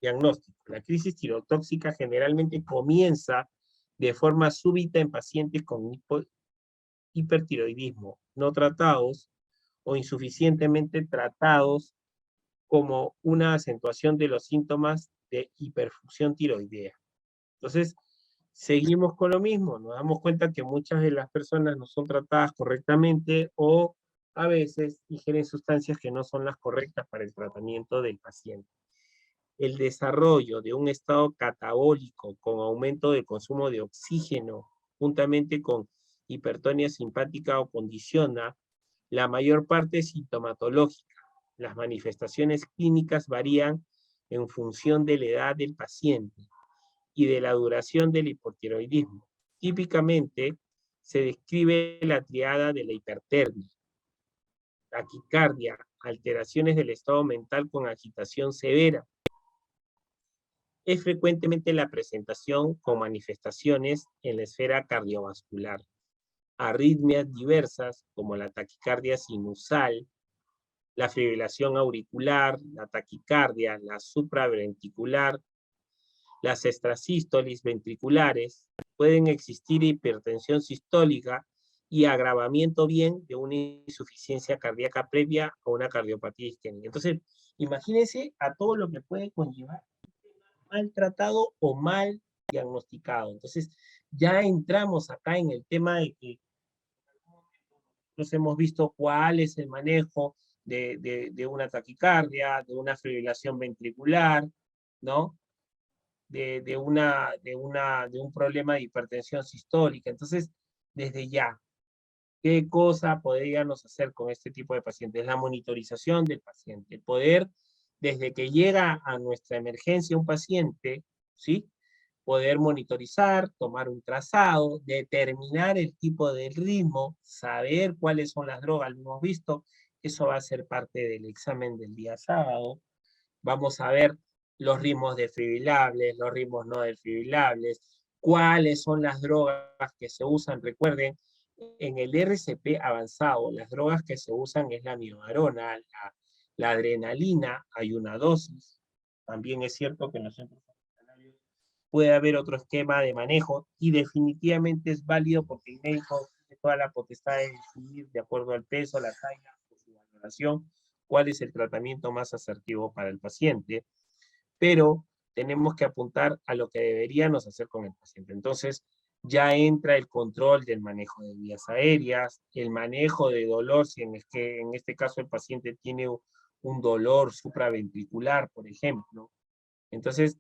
Diagnóstico. La crisis tirotóxica generalmente comienza de forma súbita en pacientes con hipertiroidismo no tratados o insuficientemente tratados como una acentuación de los síntomas de hiperfunción tiroidea. Entonces, seguimos con lo mismo, nos damos cuenta que muchas de las personas no son tratadas correctamente o a veces ingieren sustancias que no son las correctas para el tratamiento del paciente. El desarrollo de un estado catabólico con aumento del consumo de oxígeno, juntamente con hipertonía simpática o condiciona la mayor parte sintomatológica. Las manifestaciones clínicas varían en función de la edad del paciente y de la duración del hipotiroidismo. Típicamente se describe la triada de la hipertermia, taquicardia, alteraciones del estado mental con agitación severa. Es frecuentemente la presentación con manifestaciones en la esfera cardiovascular. Arritmias diversas como la taquicardia sinusal, la fibrilación auricular, la taquicardia, la supraventricular, las extrasístolis ventriculares, pueden existir hipertensión sistólica y agravamiento bien de una insuficiencia cardíaca previa a una cardiopatía isquémica. Entonces, imagínense a todo lo que puede conllevar mal tratado o mal diagnosticado. Entonces, ya entramos acá en el tema de que nos hemos visto cuál es el manejo de una taquicardia, de una fibrilación ventricular, ¿no? De un problema de hipertensión sistólica. Entonces, desde ya, ¿qué cosa podríamos hacer con este tipo de pacientes? La monitorización del paciente, poder, desde que llega a nuestra emergencia un paciente, ¿sí? Poder monitorizar, tomar un trazado, determinar el tipo de ritmo, saber cuáles son las drogas, lo hemos visto, eso va a ser parte del examen del día sábado. Vamos a ver los ritmos desfibrilables, los ritmos no desfibrilables, cuáles son las drogas que se usan. Recuerden, en el RCP avanzado, las drogas que se usan es la miodarona, la adrenalina, hay una dosis. También es cierto que en los centros hospitalarios puede haber otro esquema de manejo y definitivamente es válido porque el médico tiene toda la potestad de decidir de acuerdo al peso, la talla, su valoración, cuál es el tratamiento más asertivo para el paciente, pero tenemos que apuntar a lo que deberíamos hacer con el paciente. Entonces, ya entra el control del manejo de vías aéreas, el manejo de dolor, si en este caso el paciente tiene un dolor supraventricular, por ejemplo. Entonces,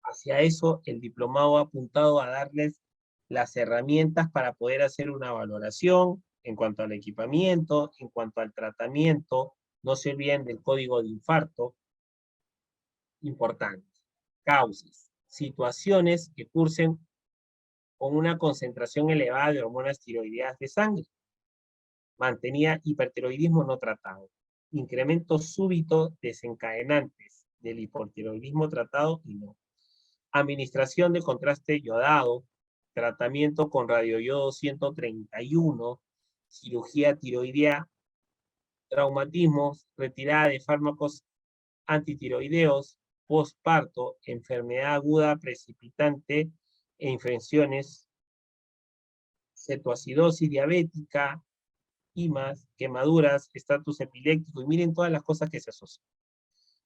hacia eso, el diplomado ha apuntado a darles las herramientas para poder hacer una valoración en cuanto al equipamiento, en cuanto al tratamiento. No se olviden del código de infarto, importante. Causas, situaciones que cursen con una concentración elevada de hormonas tiroideas de sangre. Mantenía hipertiroidismo no tratado. Incremento súbito desencadenantes del hipotiroidismo tratado y no. Administración de contraste yodado, tratamiento con radioyodo 131, cirugía tiroidea, traumatismos, retirada de fármacos antitiroideos, postparto, enfermedad aguda precipitante e infecciones, cetoacidosis diabética, IMAS, quemaduras, estatus epiléptico, y miren todas las cosas que se asocian.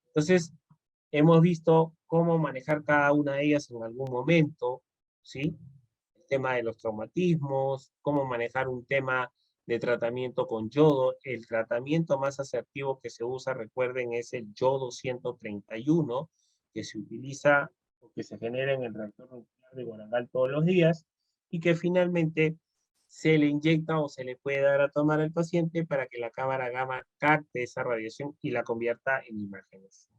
Entonces, hemos visto cómo manejar cada una de ellas en algún momento, ¿sí? El tema de los traumatismos, cómo manejar un tema de tratamiento con yodo. El tratamiento más asertivo que se usa, recuerden, es el yodo 131, que se utiliza o que se genera en el reactor nuclear cargo oral todos los días, y que finalmente se le inyecta o se le puede dar a tomar al paciente para que la cámara gamma capte esa radiación y la convierta en imágenes.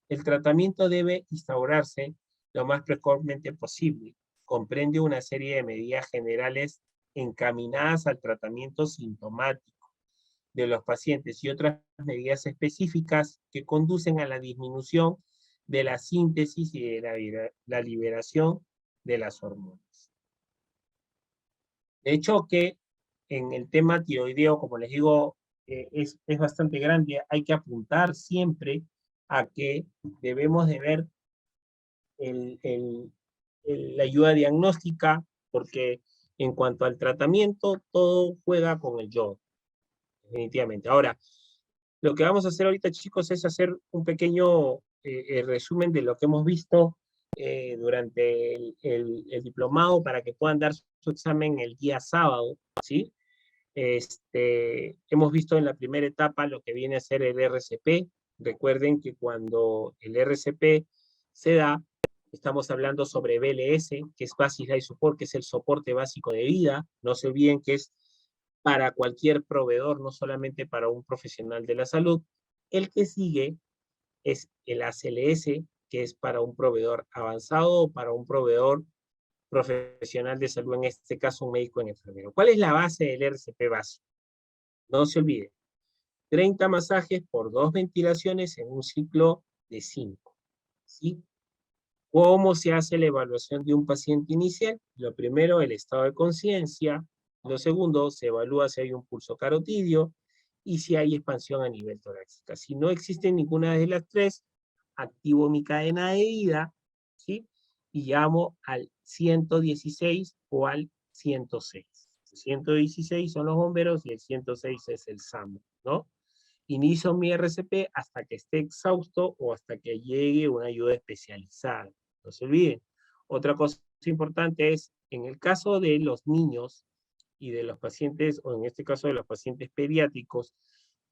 El tratamiento debe instaurarse lo más precozmente posible. Comprende una serie de medidas generales encaminadas al tratamiento sintomático de los pacientes y otras medidas específicas que conducen a la disminución de la síntesis y de la liberación de las hormonas. De hecho, que en el tema tiroideo, como les digo, es bastante grande. Hay que apuntar siempre a que debemos de ver la ayuda diagnóstica, porque en cuanto al tratamiento, todo juega con el yodo, definitivamente. Ahora, lo que vamos a hacer ahorita, chicos, es hacer un pequeño resumen de lo que hemos visto durante el diplomado para que puedan dar su examen el día sábado, ¿sí? Hemos visto en la primera etapa lo que viene a ser el RCP. Recuerden que cuando el RCP se da, estamos hablando sobre BLS, que es Basic Life Support, que es el soporte básico de vida. No se olviden que es para cualquier proveedor, no solamente para un profesional de la salud. El que sigue es el ACLS, que es para un proveedor avanzado o para un proveedor profesional de salud, en este caso un médico en enfermero. ¿Cuál es la base del RCP básico? No se olvide, 30 masajes por 2 ventilaciones en un ciclo de 5. ¿Sí? ¿Cómo se hace la evaluación de un paciente inicial? Lo primero, el estado de conciencia. Lo segundo, se evalúa si hay un pulso carotidio y si hay expansión a nivel torácica. Si no existe ninguna de las tres, activo mi cadena de vida, ¿sí? Y llamo al 116 o al 106. El 116 son los bomberos y el 106 es el SAMU, ¿no? Inicio mi RCP hasta que esté exhausto o hasta que llegue una ayuda especializada. No se olviden. Otra cosa importante es, en el caso de los niños y de los pacientes, o en este caso de los pacientes pediátricos,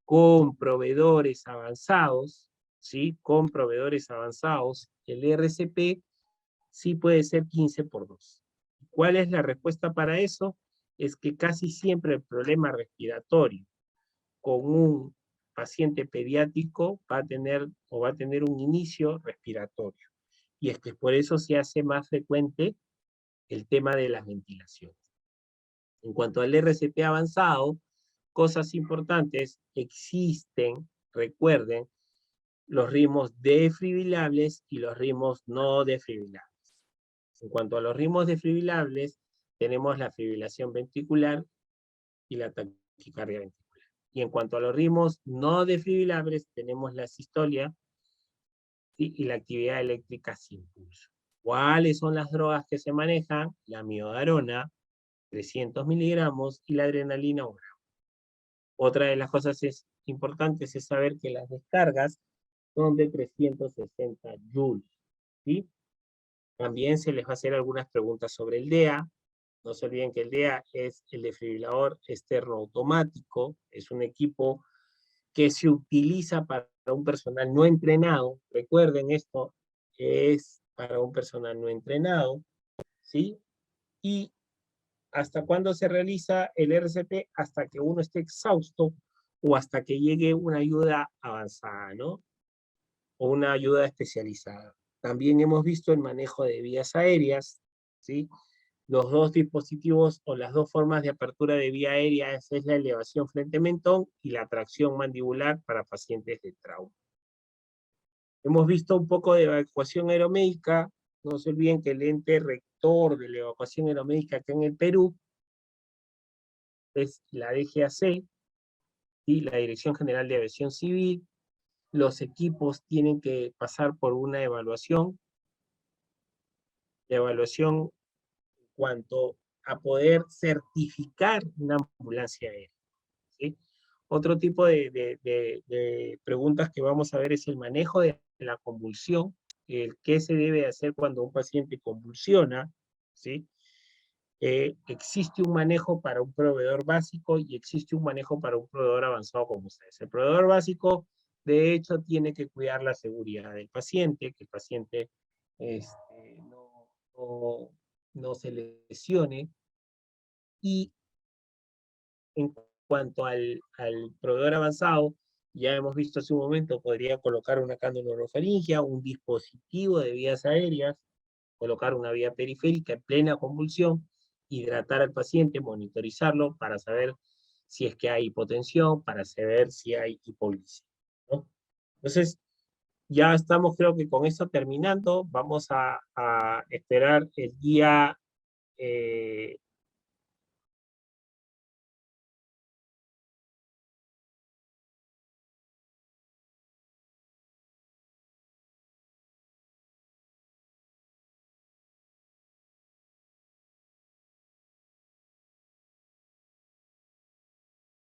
con proveedores avanzados, ¿sí? Con proveedores avanzados, el RCP sí puede ser 15 por 2. ¿Cuál es la respuesta para eso? Es que casi siempre el problema respiratorio con un paciente pediátrico va a tener un inicio respiratorio. Y es que por eso se hace más frecuente el tema de las ventilaciones. En cuanto al RCP avanzado, cosas importantes, existen, recuerden, los ritmos defibrilables y los ritmos no defibrilables. En cuanto a los ritmos defibrilables, tenemos la fibrilación ventricular y la taquicardia ventricular. Y en cuanto a los ritmos no defibrilables, tenemos la sistolia, ¿sí? Y la actividad eléctrica sin pulso. ¿Cuáles son las drogas que se manejan? La miodarona, 300 miligramos, y la adrenalina, 1 gramo. Otra de las cosas importantes es saber que las descargas son de 360 joules, ¿sí? También se les va a hacer algunas preguntas sobre el DEA. No se olviden que el DEA es el desfibrilador externo automático, es un equipo que se utiliza para un personal no entrenado. Recuerden esto, es para un personal no entrenado, ¿sí? Y ¿hasta cuándo se realiza el RCP? Hasta que uno esté exhausto o hasta que llegue una ayuda avanzada, ¿no? O una ayuda especializada. También hemos visto el manejo de vías aéreas, ¿sí? Los dos dispositivos o las dos formas de apertura de vía aérea es la elevación frente mentón y la tracción mandibular para pacientes de trauma. Hemos visto un poco de evacuación aeromédica. No se olviden que el ente rector de la evacuación aeromédica acá en el Perú es la DGAC y la Dirección General de Aviación Civil. Los equipos tienen que pasar por una evaluación. La evaluación en cuanto a poder certificar una ambulancia aérea, ¿sí? Otro tipo de preguntas que vamos a ver es el manejo de la convulsión, el qué se debe hacer cuando un paciente convulsiona, ¿sí? Existe un manejo para un proveedor básico y existe un manejo para un proveedor avanzado como ustedes. El proveedor básico, de hecho, tiene que cuidar la seguridad del paciente, que el paciente no no se lesione. Y en cuanto al proveedor avanzado, ya hemos visto hace un momento, podría colocar una canulorofaringia, un dispositivo de vías aéreas, colocar una vía periférica en plena convulsión, hidratar al paciente, monitorizarlo para saber si es que hay hipotensión, para saber si hay hipoglicemia, ¿no? Entonces, ya estamos, creo que con esto terminando. Vamos a esperar el día